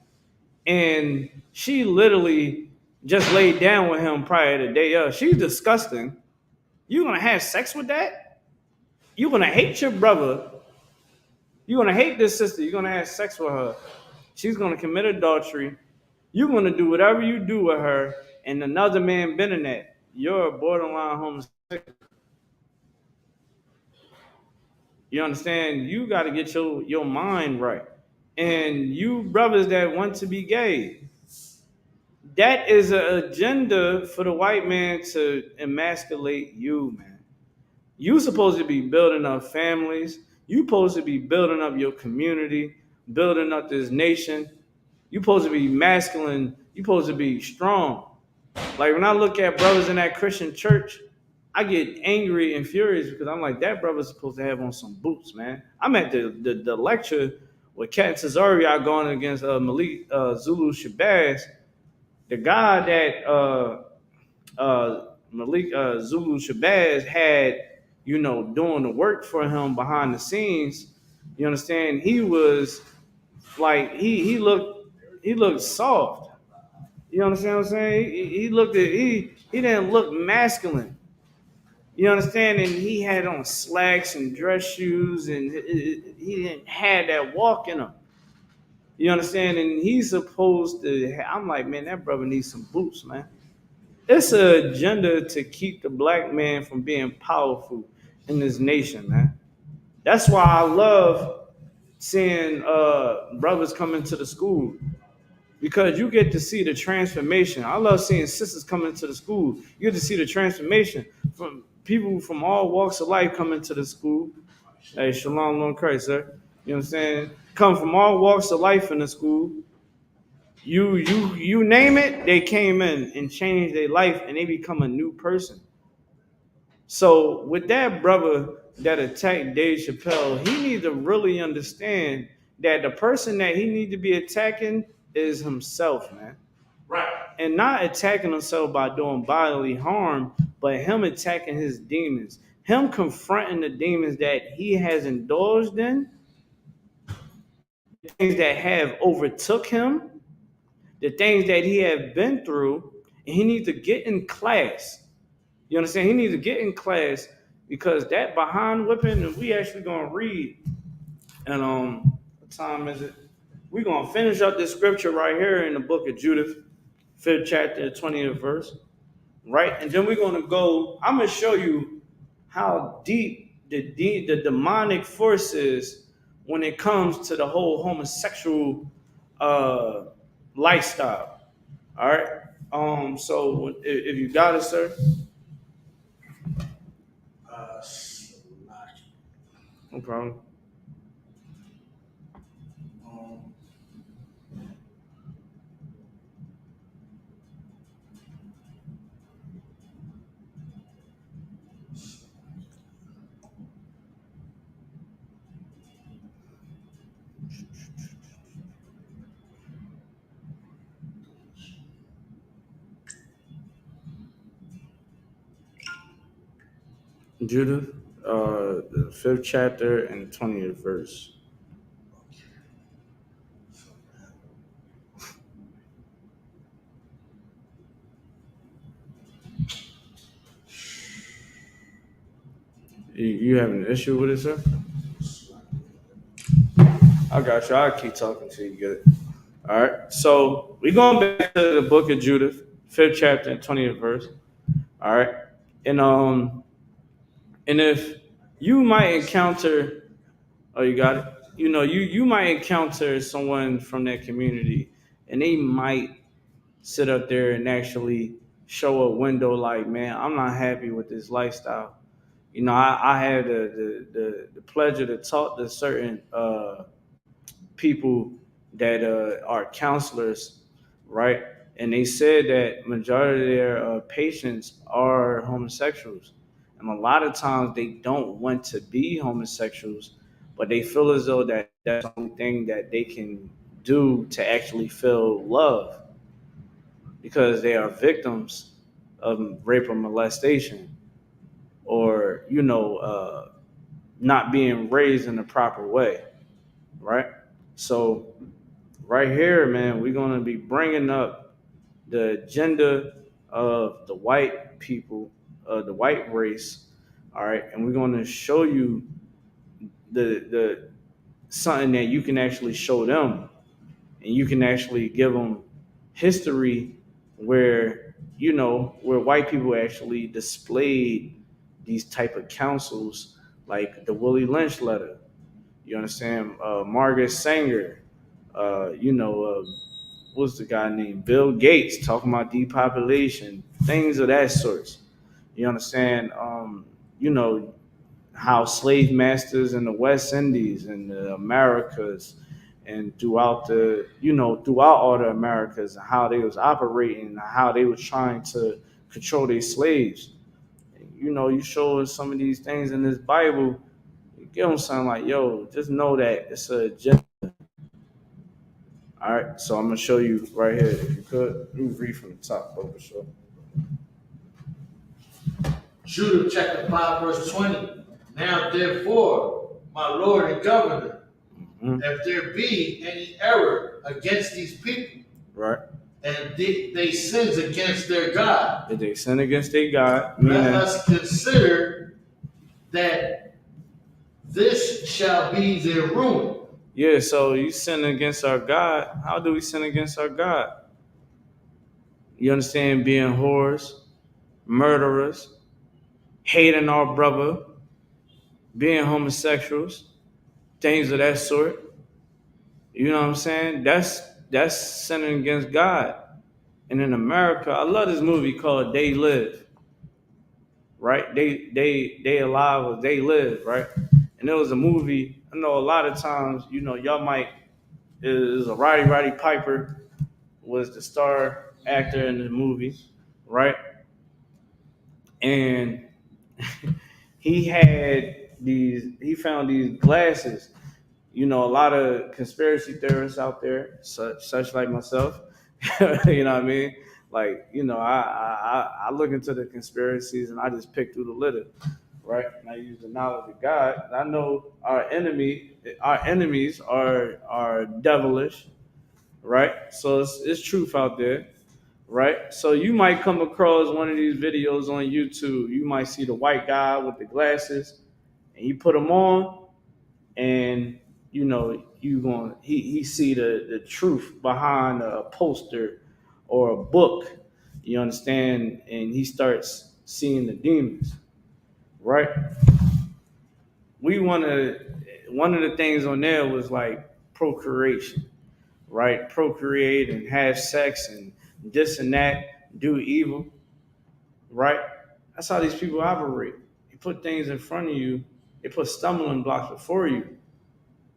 and she literally just laid down with him prior to the day of. She's disgusting. You gonna have sex with that? You're gonna hate your brother. You're gonna hate this sister. You're gonna have sex with her. She's gonna commit adultery. You're gonna do whatever you do with her, and another man been in that. You're a borderline homosexual. You understand? You got to get your mind right. And you brothers that want to be gay, that is an agenda for the white man to emasculate you, man. You supposed to be building up families. You supposed to be building up your community, building up this nation. You supposed to be masculine. You supposed to be strong. Like when I look at brothers in that Christian church, I get angry and furious because I'm like, that brother's supposed to have on some boots, man. I'm at the lecture with Cat Cesario going against Malik Zulu Shabazz, the guy that Malik Zulu Shabazz had, doing the work for him behind the scenes. You understand? He was like he looked soft. You understand what I'm saying? He didn't look masculine. You understand? And he had on slacks and dress shoes, and he didn't have that walk in him. You understand? And he's supposed to. I'm like, man, that brother needs some boots, man. It's an agenda to keep the black man from being powerful in this nation, man. That's why I love seeing brothers come into the school because you get to see the transformation. I love seeing sisters come into the school. You get to see the transformation from people from all walks of life come into the school. Hey, shalom, Lord Christ, sir. You know what I'm saying? Come from all walks of life in the school. You name it, they came in and changed their life and they become a new person. So with that brother that attacked Dave Chappelle, he needs to really understand that the person that he needs to be attacking is himself, man. Right. And not attacking himself by doing bodily harm, but him attacking his demons. Him confronting the demons that he has indulged in, the things that have overtook him, the things that he have been through, and he needs to get in class. You understand? He needs to get in class because that behind whipping, and we actually gonna read. And what time is it? We're gonna finish up this scripture right here in the book of Judith, 5th chapter, 20th verse, right? And then we're gonna go. I'm gonna show you how deep the demonic force is when it comes to the whole homosexual uh, lifestyle. All right. So if you got it, sir, Uh, no problem. um, Judith, the 5th chapter and 20th verse. You have an issue with it, sir? I got you. I'll keep talking till you get it. All right. So we're going back to the book of Judith, 5th chapter and 20th verse. All right. And and if you might encounter, oh, you got it. You might encounter someone from that community, and they might sit up there and actually show a window like, man, I'm not happy with this lifestyle. I had the pleasure to talk to certain people that are counselors, right? And they said that majority of their patients are homosexuals, and a lot of times they don't want to be homosexuals, but they feel as though that's the only thing that they can do to actually feel love because they are victims of rape or molestation, or not being raised in the proper way, right? So right here, man, we're gonna be bringing up the agenda of the white people, the white race, all right, and we're gonna show you the something that you can actually show them, and you can actually give them history where where white people actually displayed these type of councils, like the Willie Lynch letter. You understand? Margaret Sanger. What's the guy named Bill Gates talking about depopulation, things of that sort. You understand? You know how slave masters in the West Indies and the Americas and throughout all the Americas, and how they was operating and how they was trying to control their slaves. You show us some of these things in this Bible, you give them something like, yo, just know that it's a agenda. All right, so I'm gonna show you right here. If you could, you read from the top, over sure. Judah chapter 5, verse 20. Now therefore, my Lord and Governor, if there be any error against these people, Right. and they sins against their God, Did they sin against their God? let us consider that this shall be their ruin. Yeah, so you sin against our God. How do we sin against our God? You understand? Being whores, murderers, hating our brother, being homosexuals, things of that sort. You know what I'm saying? That's sinning against God. And in America, I love this movie called They Live. Right? They alive or they live, right? And there was a movie. I know a lot of times, y'all might is a Roddy Piper was the star actor in the movie, right? And he found these glasses. A lot of conspiracy theorists out there, such like myself. You know what I mean? Like, I look into the conspiracies and I just pick through the litter, right? And I use the knowledge of God. I know our enemies are devilish, right? So it's truth out there. right? So you might come across one of these videos on YouTube. You might see the white guy with the glasses, and you put them on, and he see the truth behind a poster or a book. You understand, and he starts seeing the demons, right? We want to. One of the things on there was like procreation, right? Procreate and have sex and this and that, do evil, right? That's how these people operate. They put things in front of you, they put stumbling blocks before you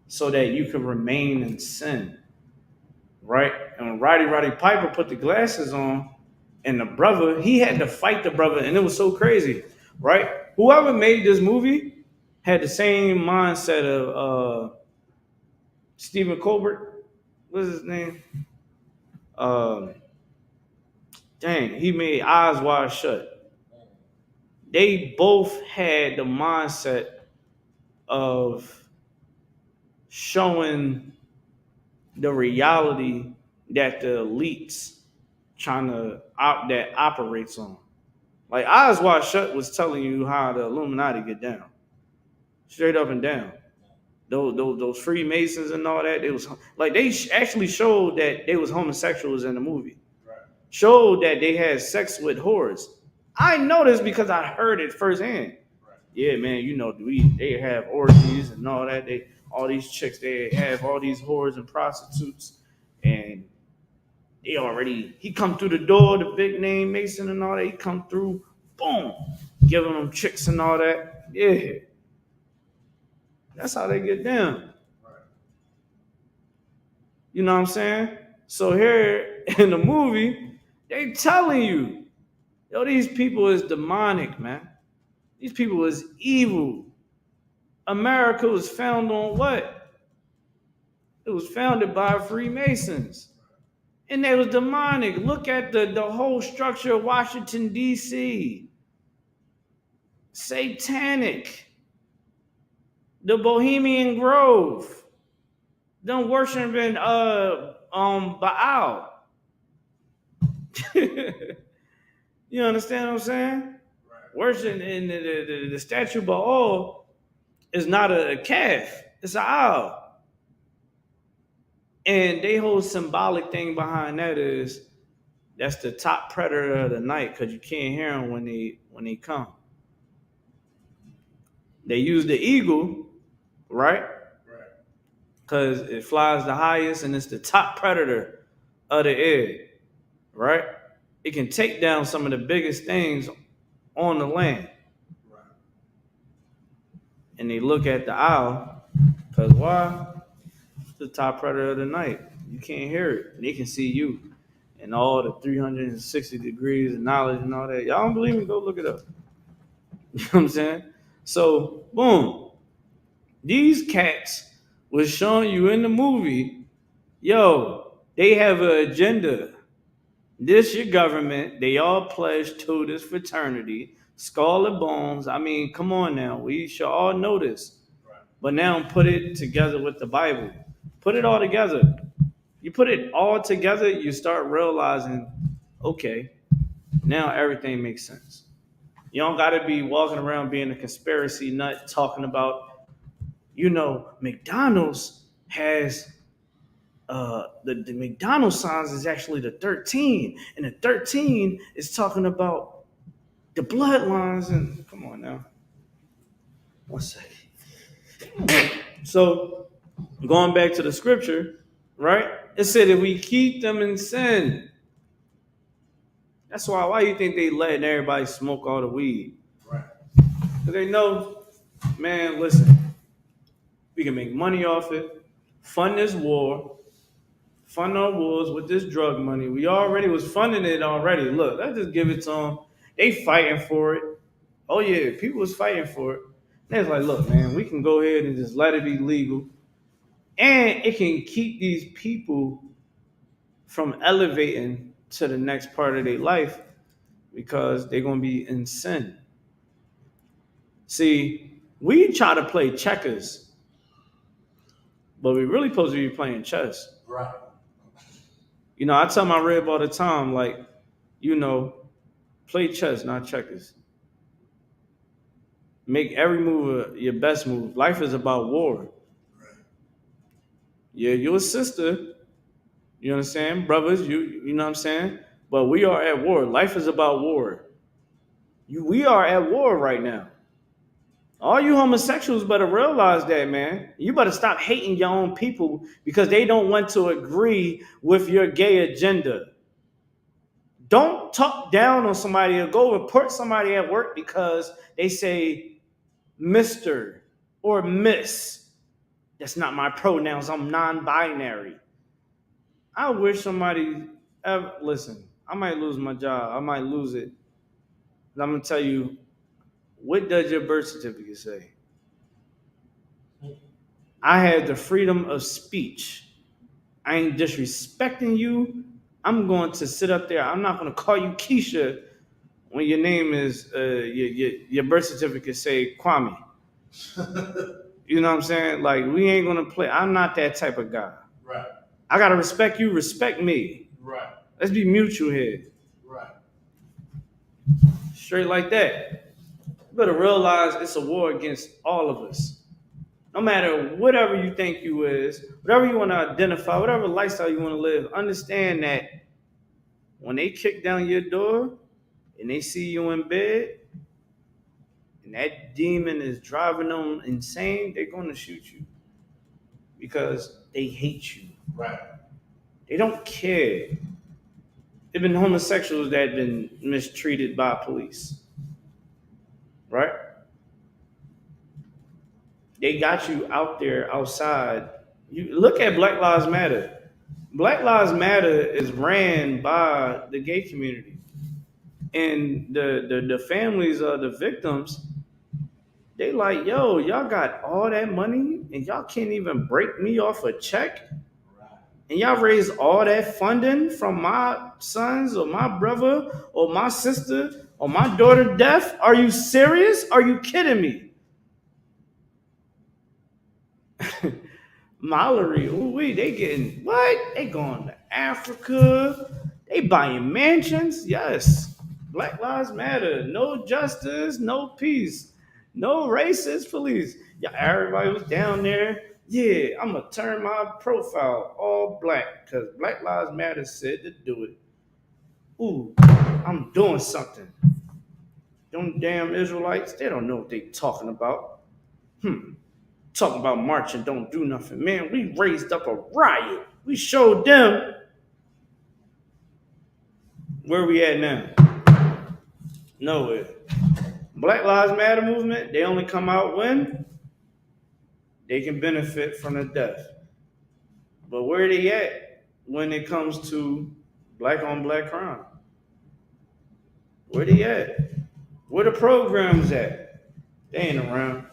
so that you can remain in sin, right? And when Roddy Piper put the glasses on, and the brother, he had to fight the brother, and it was so crazy, right? Whoever made this movie had the same mindset of Stephen Colbert. What's his name? Um, Dang, he made Eyes Wide Shut. They both had the mindset of showing the reality that the elites that operates on. Like Eyes Wide Shut was telling you how the Illuminati get down, straight up and down. Those Freemasons and all that. It was like they actually showed that they was homosexuals in the movie. Showed that they had sex with whores. I know this because I heard it firsthand. Yeah, man, they have orgies and all that. All these chicks, they have all these whores and prostitutes, and he come through the door, the big name Mason and all that. He come through, boom, giving them chicks and all that. Yeah, that's how they get down. You know what I'm saying? So here in the movie, they telling you, yo, these people is demonic, man. These people is evil. America was founded on what? It was founded by Freemasons. And they was demonic. Look at the whole structure of Washington, D.C. Satanic. The Bohemian Grove. Them worshiping Baal. You understand what I'm saying? Worshiping in the statue of Baal is not a calf. It's an owl. And they whole symbolic thing behind that is that's the top predator of the night because you can't hear them when they come. They use the eagle, right? Because it flies the highest and it's the top predator of the air, right? It can take down some of the biggest things on the land. And they look at the owl because why? It's the top predator of the night. You can't hear it. And they can see you and all the 360 degrees of knowledge and all that. Y'all don't believe me? Go look it up. You know what I'm saying? So, boom. These cats was showing you in the movie, yo, they have an agenda. This your government. They all pledge to this fraternity. Skull and Bones. I mean, come on now. We should all know this. But now put it together with the Bible. Put it all together. You put it all together, you start realizing, okay, now everything makes sense. You don't got to be walking around being a conspiracy nut talking about, McDonald's has the McDonald's signs is actually the 13, and the 13 is talking about the bloodlines. And come on now, 1 second. So going back to the scripture, right? It said if we keep them in sin. That's why you think they letting everybody smoke all the weed? Right. Because they know, man, listen, we can make money off it, fund this war, fund our wars with this drug money. We already was funding it already. Look, let's just give it to them. They fighting for it. Oh yeah, people was fighting for it. And it's like, look, man, we can go ahead and just let it be legal. And it can keep these people from elevating to the next part of their life because they're going to be in sin. See, we try to play checkers, but we really supposed to be playing chess. Right. I tell my rib all the time, like, You know, play chess, not checkers. Make every move your best move. Life is about war. Yeah, you're a sister. You understand, brothers? You know what I'm saying? But we are at war. Life is about war. We are at war right now. All you homosexuals better realize that, man. You better stop hating your own people because they don't want to agree with your gay agenda. Don't talk down on somebody or go report somebody at work because they say Mr. or Miss. That's not my pronouns. I'm non-binary. I wish somebody ever listen. I might lose my job. I might lose it. And I'm gonna tell you, what does your birth certificate say? I had the freedom of speech. I ain't disrespecting you. I'm going to sit up there. I'm not going to call you Keisha when your name is your birth certificate say Kwame. You know what I'm saying? Like we ain't going to play. I'm not that type of guy. Right. I got to respect you. Respect me. Right. Let's be mutual here. Right. Straight like that. You better realize it's a war against all of us. No matter whatever you think you is, whatever you want to identify, whatever lifestyle you want to live, understand that when they kick down your door and they see you in bed and that demon is driving them insane, they're going to shoot you because they hate you. Right. They don't care. There have been homosexuals that have been mistreated by police. Right? They got you out there outside. You look at Black Lives Matter. Black Lives Matter is ran by the gay community. And the families of the victims, they like, yo, y'all got all that money and y'all can't even break me off a check? And y'all raise all that funding from my sons or my brother or my sister or my daughter death? Are you serious? Are you kidding me? Mallory, ooh, they getting what? They going to Africa. They buying mansions. Yes. Black Lives Matter. No justice, no peace, no racist police. Yeah, everybody was down there. Yeah, I'm gonna turn my profile all black because Black Lives Matter said to do it. Ooh, I'm doing something. Them damn Israelites, they don't know what they talking about. Talking about marching don't do nothing. Man, we raised up a riot. We showed them where we at now. Nowhere. Black Lives Matter movement, they only come out when they can benefit from the death. But where they at when it comes to black on black crime? Where they at? Where the programs at? They ain't around.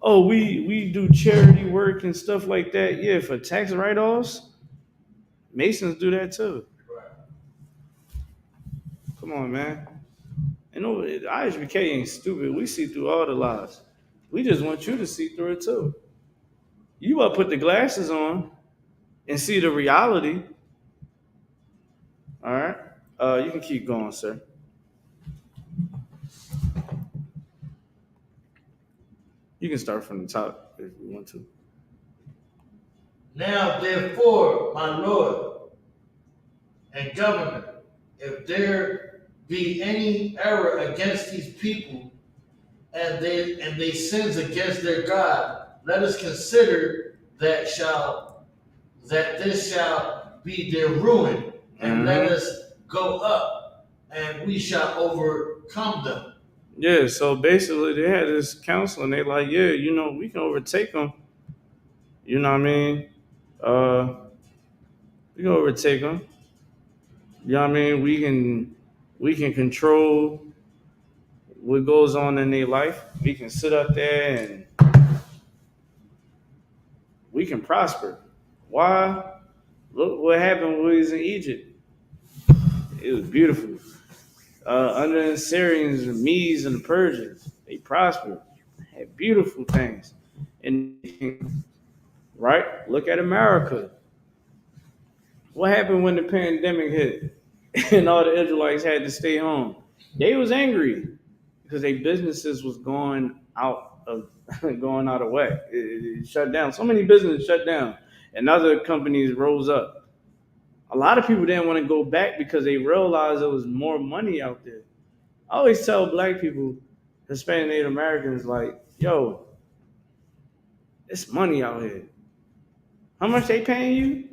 Oh, we do charity work and stuff like that. Yeah, for tax write-offs. Masons do that too. Right. Come on, man. And no, ISBK ain't stupid. We see through all the lies. We just want you to see through it too. You gotta put the glasses on and see the reality. All right. You can keep going, sir. You can start from the top if you want to. Now, therefore, my Lord and governor, if there be any error against these people and they sins against their God, let us consider that this shall be their ruin, and let us go up, and we shall overcome them. Yeah, so basically they had this council and they like, yeah, we can overtake them. You know what I mean? We can overtake them. You know what I mean? We can control what goes on in their life. We can sit up there and we can prosper. Why? Look what happened when we was in Egypt. It was beautiful. Under the Syrians, the Medes, and the Persians, they prospered. Had beautiful things. And right? Look at America. What happened when the pandemic hit? and all the Israelites had to stay home. They was angry because their businesses was going out of going out of whack. It shut down. So many businesses shut down, and other companies rose up. A lot of people didn't want to go back because they realized there was more money out there. I always tell black people, Hispanic Native Americans, like, yo, it's money out here. How much they paying you?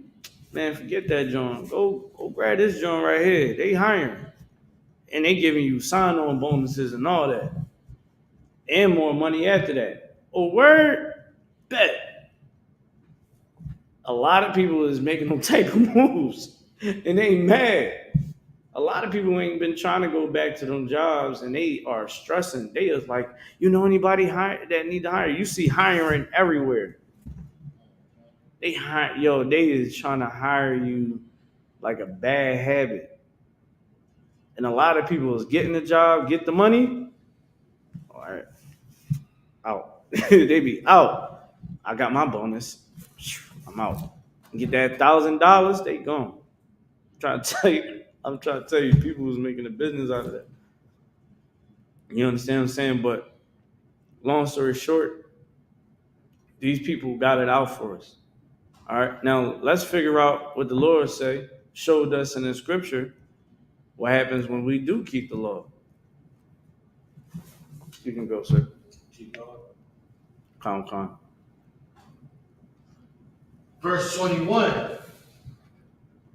Man, forget that joint. Go grab this joint right here. They hiring. And they giving you sign-on bonuses and all that. And more money after that. Oh, word? Bet. A lot of people is making them type of moves. And they mad. A lot of people ain't been trying to go back to them jobs and they are stressing. They is like, you know anybody that need to hire? You see hiring everywhere. They is trying to hire you like a bad habit. And a lot of people is getting the job, get the money, all right, out. They be out. I got my bonus. I'm out. Get that $1,000, they gone. I'm trying to tell you, people was making a business out of that. You understand what I'm saying? But long story short, these people got it out for us. All right. Now let's figure out what the Lord showed us in the scripture. What happens when we do keep the law? You can go, sir. Calm. Verse 21.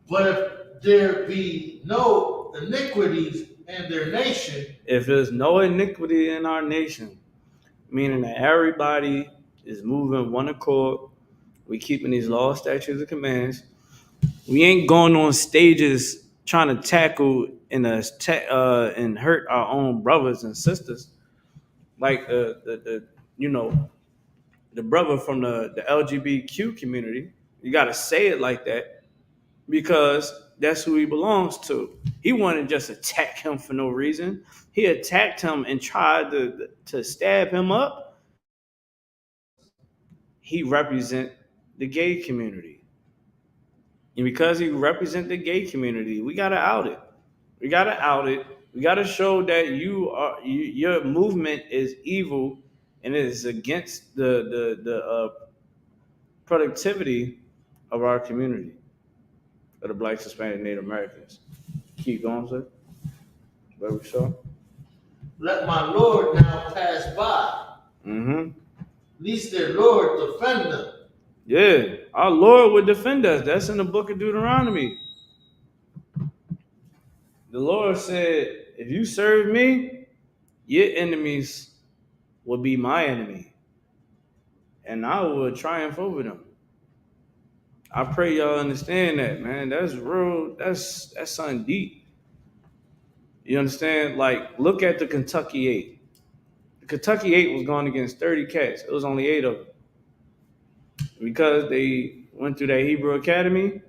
But if there be no iniquities in their nation, if there's no iniquity in our nation, meaning that everybody is moving one accord, we keeping these laws, statutes, and commands. We ain't going on stages trying to tackle and hurt our own brothers and sisters, like the the brother from the LGBTQ community. You got to say it like that because that's who he belongs to. He wouldn't just attack him for no reason. He attacked him and tried to stab him up. He represent the gay community. And because he represent the gay community, we gotta out it. We gotta out it. We gotta show that your movement is evil and it is against the productivity of our community, of the Black, Hispanic, Native Americans. Keep going, sir. Where we saw. let my Lord now pass by. Mm-hmm. Lest their Lord defend them. Yeah, our Lord would defend us. That's in the book of Deuteronomy. The Lord said, if you serve me, your enemies will be my enemy. And I will triumph over them. I pray y'all understand that, man. That's real. That's something deep. You understand? Like, look at the Kentucky 8. The Kentucky 8 was going against 30 cats. It was only 8 of them. Because they went through that Hebrew Academy,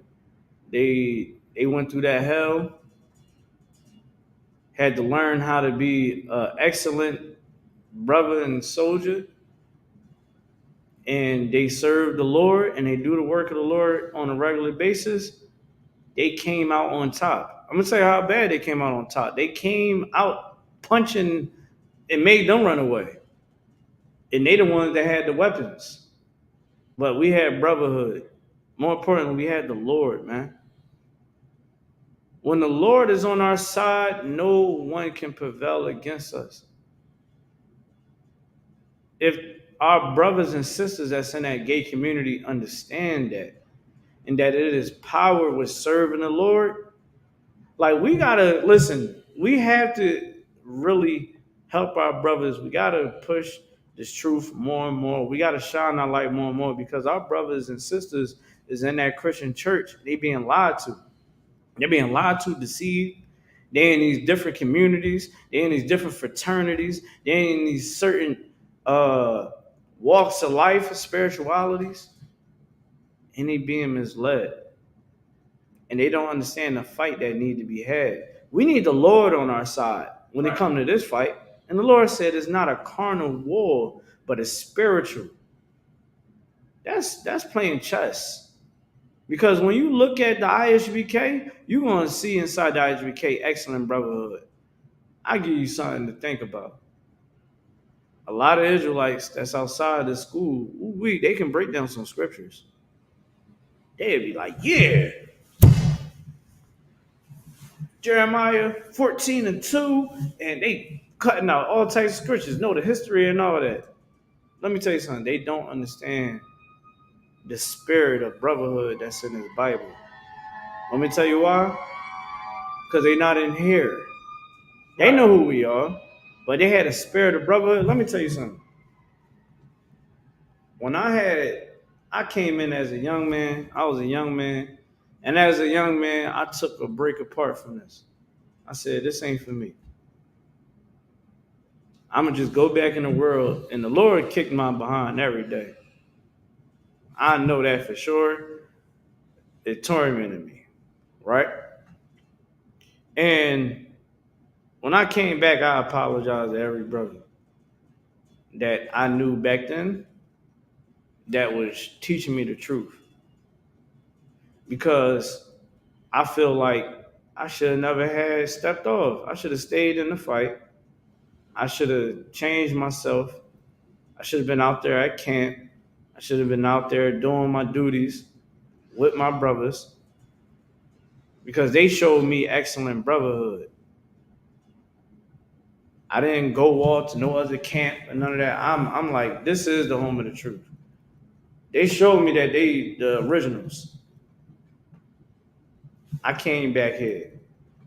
they went through that hell, had to learn how to be an excellent brother and soldier, and they serve the Lord and they do the work of the Lord on a regular basis. They came out on top. I'm gonna tell you how bad they came out on top. They came out punching and made them run away. And they the ones that had the weapons. But we had brotherhood. More importantly, we had the Lord, man. When the Lord is on our side, no one can prevail against us. If our brothers and sisters that's in that gay community understand that, and that it is power with serving the Lord, like we gotta listen, we have to really help our brothers. We gotta push this truth more and more. We gotta shine our light more and more because our brothers and sisters is in that Christian church. They being lied to. They're being lied to, deceived. They're in these different communities. They're in these different fraternities. They're in these certain walks of life, spiritualities, and they being misled. And they don't understand the fight that need to be had. We need the Lord on our side when it comes to this fight. And the Lord said it's not a carnal war, but a spiritual. That's playing chess. Because when you look at the ISBK, you're going to see inside the ISBK excellent brotherhood. I give you something to think about. A lot of Israelites that's outside the school, they can break down some scriptures. They'd be like, yeah, Jeremiah 14 and 2, and they cutting out all types of scriptures, know the history and all that. Let me tell you something, they don't understand the spirit of brotherhood that's in this Bible. Let me tell you why. Because they not in here. They know who we are, but they had a spirit of brotherhood. Let me tell you something. When I came in as a young man, I was a young man, and as a young man, I took a break apart from this. I said, this ain't for me. I'm gonna just go back in the world, and the Lord kicked my behind every day. I know that for sure. It tormented me, right? And when I came back, I apologized to every brother that I knew back then that was teaching me the truth. Because I feel like I should have never had stepped off. I should have stayed in the fight. I should have changed myself. I should have been out there at camp. I should have been out there doing my duties with my brothers because they showed me excellent brotherhood. I didn't go off to no other camp and none of that. I'm like, this is the home of the truth. They showed me that they the originals. I came back here.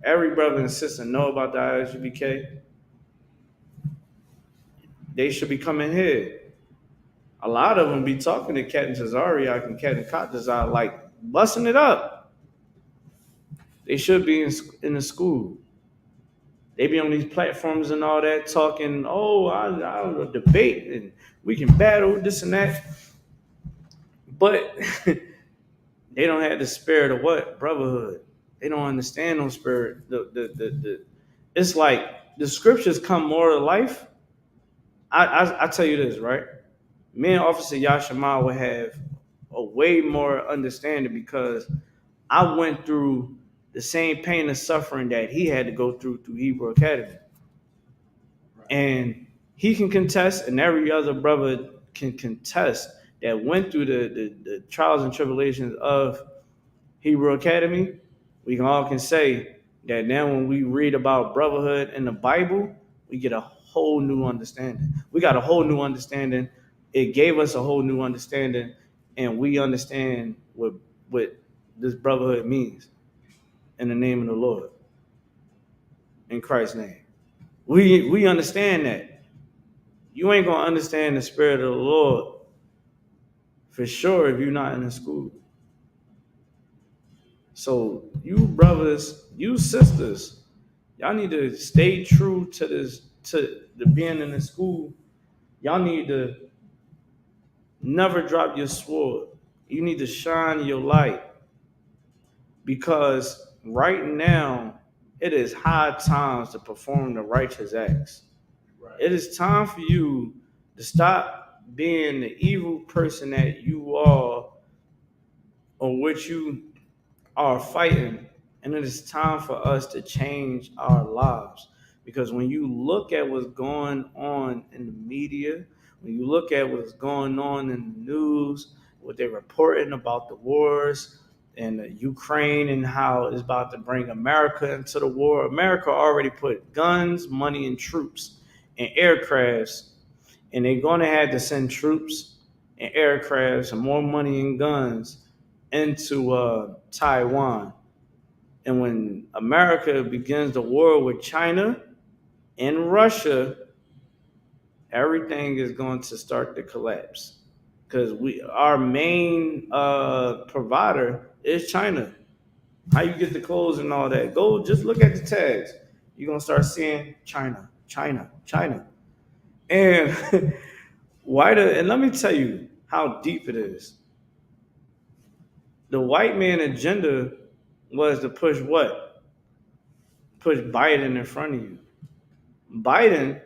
Every brother and sister know about the ISUBK. They should be coming here. A lot of them be talking to Captain Tazariak and Captain Katazar like busting it up. They should be in the school. They be on these platforms and all that talking, oh, I'll debate and we can battle this and that. But they don't have the spirit of what? Brotherhood. They don't understand no spirit. It's like the scriptures come more to life. I tell you this, right? Me and Officer Yashima would have a way more understanding because I went through the same pain and suffering that he had to go through Hebrew Academy. And he can contest, and every other brother can contest that went through the trials and tribulations of Hebrew Academy. We can all can say that now when we read about brotherhood in the Bible, we get a whole new understanding. We got a whole new understanding. It gave us a whole new understanding, and we understand what this brotherhood means in the name of the Lord, in Christ's name. We understand that. You ain't gonna understand the spirit of the Lord for sure if you're not in the school. So you brothers, you sisters, y'all need to stay true to this, to the being in the school. Y'all need to never drop your sword. You need to shine your light because right now it is high times to perform the righteous acts. Right. It is time for you to stop being the evil person that you are or which you are fighting, and it is time for us to change our lives. Because when you look at what's going on in the media, when you look at what's going on in the news, what they're reporting about the wars and Ukraine and how it's about to bring America into the war. America already put guns, money, and troops and aircrafts, and they're going to have to send troops and aircrafts and more money and guns into Taiwan. And when America begins the war with China and Russia, everything is going to start to collapse because our main provider is China. How you get the clothes and all that? Go just look at the tags. You're gonna start seeing China, China, China, and and let me tell you how deep it is. The white man agenda was to push what? Push Biden in front of you. Biden,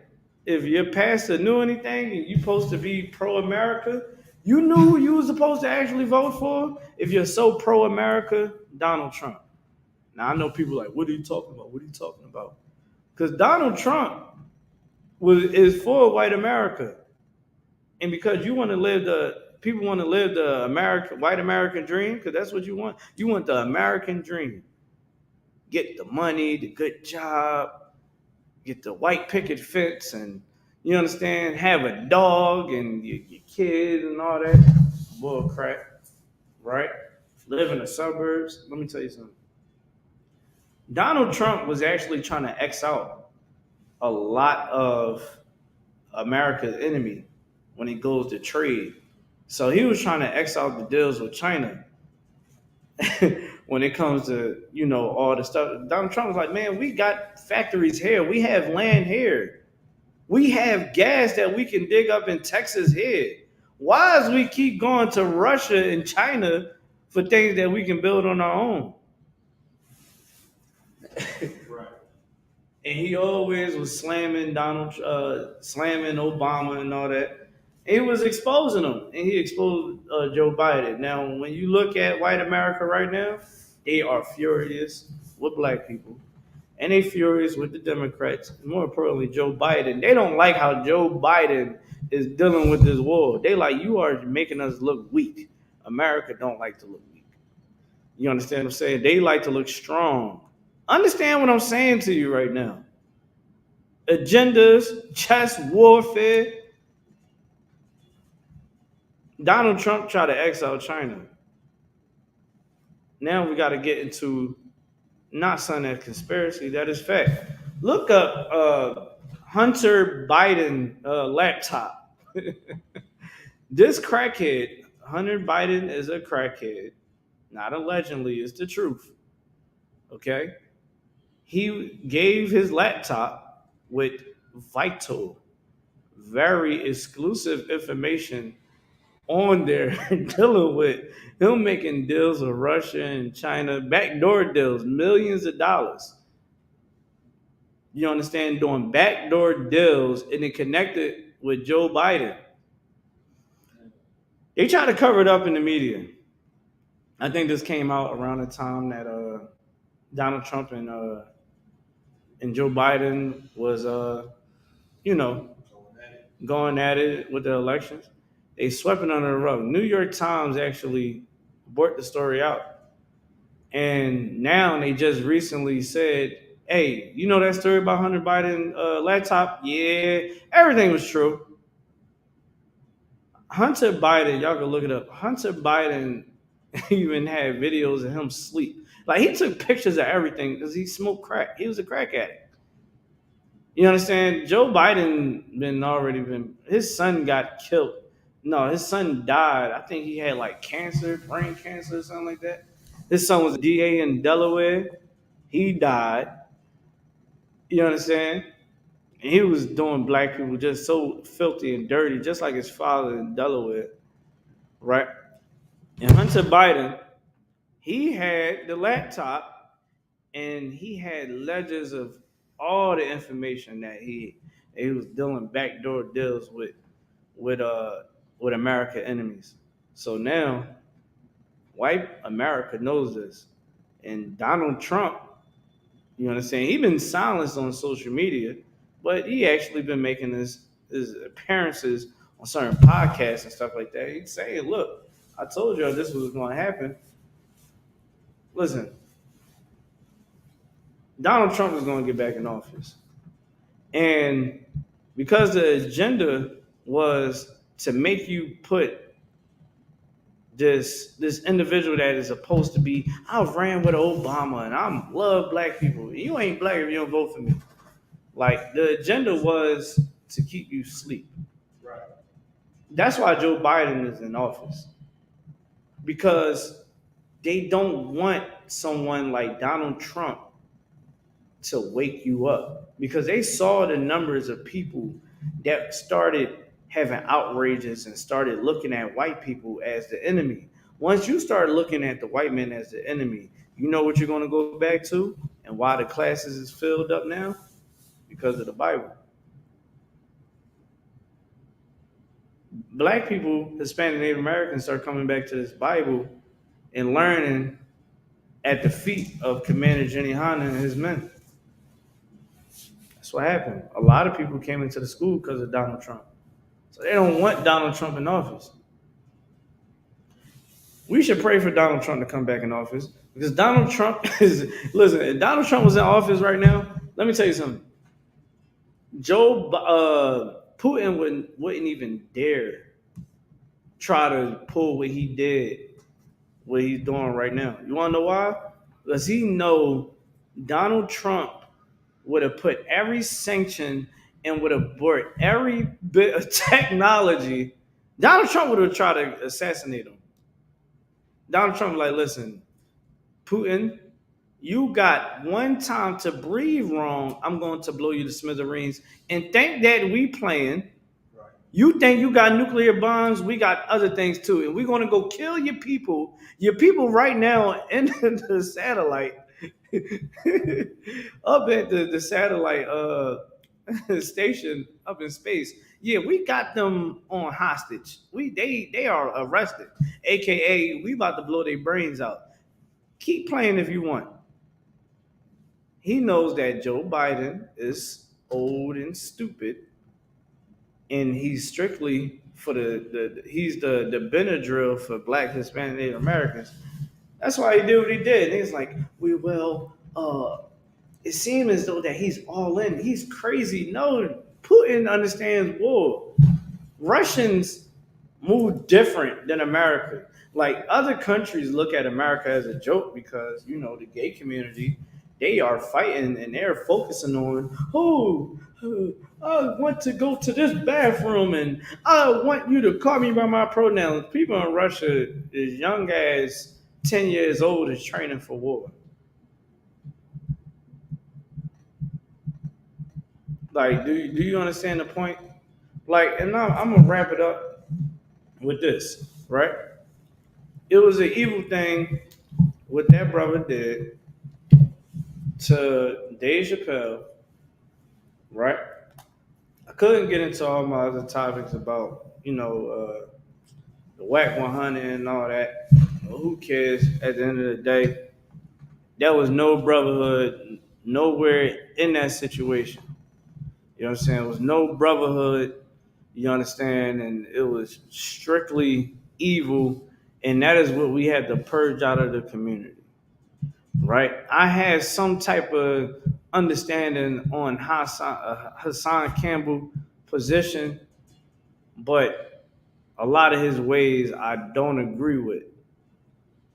if your pastor knew anything and you're supposed to be pro-America, You knew who you was supposed to actually vote for if you're so pro America, Donald Trump. Now I know people like, what are you talking about? What are you talking about? Because Donald Trump is for white America, and because you want to live the people want to live the American white American dream, because that's what you want. You want the American dream. Get the money, the good job, get the white picket fence, and you understand, have a dog and your kid and all that bull crap, right? Live in the suburbs. Let me tell you something. Donald Trump was actually trying to X out a lot of America's enemy when he goes to trade. So he was trying to X out the deals with China when it comes to, all the stuff. Donald Trump was like, man, we got factories here. We have land here. We have gas that we can dig up in Texas here. Why is we keep going to Russia and China for things that we can build on our own? Right. And he always was slamming Obama and all that. And he was exposing them, and he exposed Joe Biden. Now, when you look at white America right now, they are furious with black people, and they furious with the Democrats. More importantly, Joe Biden. They don't like how Joe Biden is dealing with this war. They like, you are making us look weak. America don't like to look weak. You understand what I'm saying? They like to look strong. Understand what I'm saying to you right now. Agendas, chess warfare. Donald Trump tried to exile China. Now we got to get into not something that's conspiracy, that is fact. Look up Hunter Biden laptop. This crackhead, Hunter Biden is a crackhead. Not allegedly, it's the truth. Okay? He gave his laptop with vital, very exclusive information on there dealing with him making deals with Russia and China, backdoor deals, millions of dollars. You understand? Doing backdoor deals and it connected with Joe Biden. They try to cover it up in the media. I think this came out around the time that Donald Trump and Joe Biden was you know going at it with the elections. They swept it under the rug. New York Times actually brought the story out. And now they just recently said, hey, you know that story about Hunter Biden laptop? Yeah, everything was true. Hunter Biden, y'all can look it up. Hunter Biden even had videos of him sleep. Like he took pictures of everything because he smoked crack. He was a crack addict. You understand? Joe Biden been his son got killed. No, his son died. I think he had like cancer, brain cancer, or something like that. His son was a DA in Delaware. He died. You understand? And he was doing black people just so filthy and dirty, just like his father in Delaware, right? And Hunter Biden, he had the laptop and he had ledgers of all the information that he was doing backdoor deals with uh with America enemies. So now white America knows this. And Donald Trump, you understand, he been silenced on social media, but he actually been making his appearances on certain podcasts and stuff like that. He's saying, look, I told y'all this was gonna happen. Listen, Donald Trump is gonna get back in office. And because the agenda was to make you put this individual that is supposed to be, I ran with Obama and I love black people. You ain't black if you don't vote for me. Like the agenda was to keep you asleep. Right. That's why Joe Biden is in office. Because they don't want someone like Donald Trump to wake you up. Because they saw the numbers of people that started having outrages and started looking at white people as the enemy. Once you start looking at the white men as the enemy, you know what you're going to go back to and why the classes is filled up now? Because of the Bible. Black people, Hispanic Native Americans, start coming back to this Bible and learning at the feet of Commander Jenny Hanna and his men. That's what happened. A lot of people came into the school because of Donald Trump. So they don't want Donald Trump in office. We should pray for Donald Trump to come back in office because Donald Trump is, listen, if Donald Trump was in office right now, let me tell you something. Putin wouldn't even dare try to pull what he did, what he's doing right now. You want to know why? Because he know Donald Trump would have put every sanction and would have brought every bit of technology. Donald Trump would have tried to assassinate him. Donald Trump, like, listen, Putin, you got one time to breathe wrong. I'm going to blow you to smithereens. And think that we playing. You think you got nuclear bombs? We got other things too. And we're going to go kill your people. Your people right now in the satellite. Up at the satellite station up in space. Yeah, we got them on hostage. They are arrested. AKA, we about to blow their brains out. Keep playing if you want. He knows that Joe Biden is old and stupid, and he's strictly for he's the Benadryl for Black, Hispanic, Native Americans. That's why he did what he did. And he's like, it seems as though that he's all in. He's crazy. No, Putin understands war. Russians move different than America. Like other countries look at America as a joke because the gay community, they are fighting and they're focusing on I want to go to this bathroom and I want you to call me by my pronouns. People in Russia, as young as 10 years old, is training for war. Like, do you understand the point? Like, and now I'm gonna wrap it up with this, right? It was an evil thing what that brother did to Dave Chappelle, right? I couldn't get into all my other topics about, the whack 100 and all that. Who cares at the end of the day? There was no brotherhood nowhere in that situation. You know what I'm saying? It was no brotherhood, you understand? And it was strictly evil. And that is what we had to purge out of the community, right? I had some type of understanding on Hassan Campbell position, but a lot of his ways I don't agree with.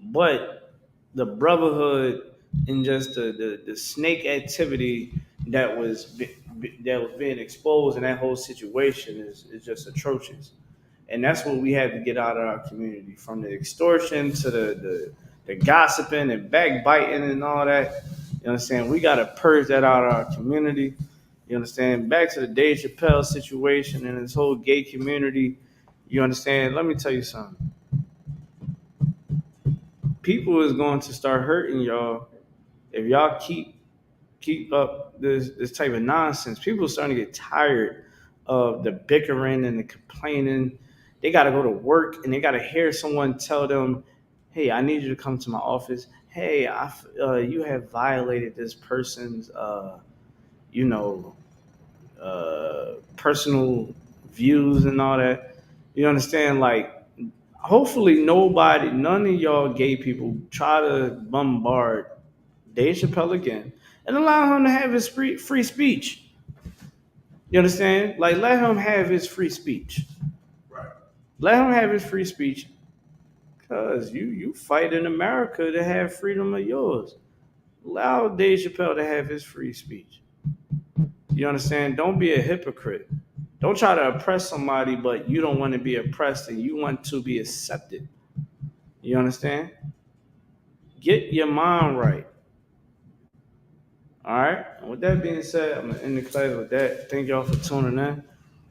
But the brotherhood and just the snake activity that that was being exposed in that whole situation is just atrocious. And that's what we had to get out of our community, from the extortion to the gossiping and backbiting and all that. You understand? We got to purge that out of our community. You understand? Back to the Dave Chappelle situation and this whole gay community. You understand? Let me tell you something. People is going to start hurting y'all if y'all keep up this type of nonsense. People are starting to get tired of the bickering and the complaining. They got to go to work and they got to hear someone tell them, "Hey, I need you to come to my office. Hey, you have violated this person's, you know, personal views and all that." You understand? Like, hopefully, none of y'all gay people try to bombard Dave Chappelle again and allow him to have his free speech. You understand? Like, let him have his free speech. Right. Let him have his free speech, because you fight in America to have freedom of yours. Allow Dave Chappelle to have his free speech. You understand? Don't be a hypocrite. Don't try to oppress somebody, but you don't want to be oppressed and you want to be accepted. You understand? Get your mind right. All right. And with that being said, I'm gonna end the class with that. Thank y'all for tuning in.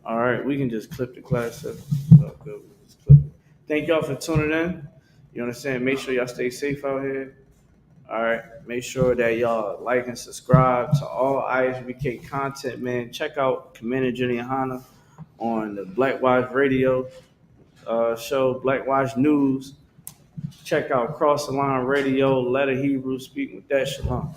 All right, we can just clip the class up. Oh, good. We just clip it. Thank y'all for tuning in. You understand? Make sure y'all stay safe out here. All right. Make sure that y'all like and subscribe to all ISBK content, man. Check out Commander Jenny Hanna on the Black Wise Radio. show, Black Watch News. Check out Cross the Line Radio, Letter Hebrew, speak with that. Shalom.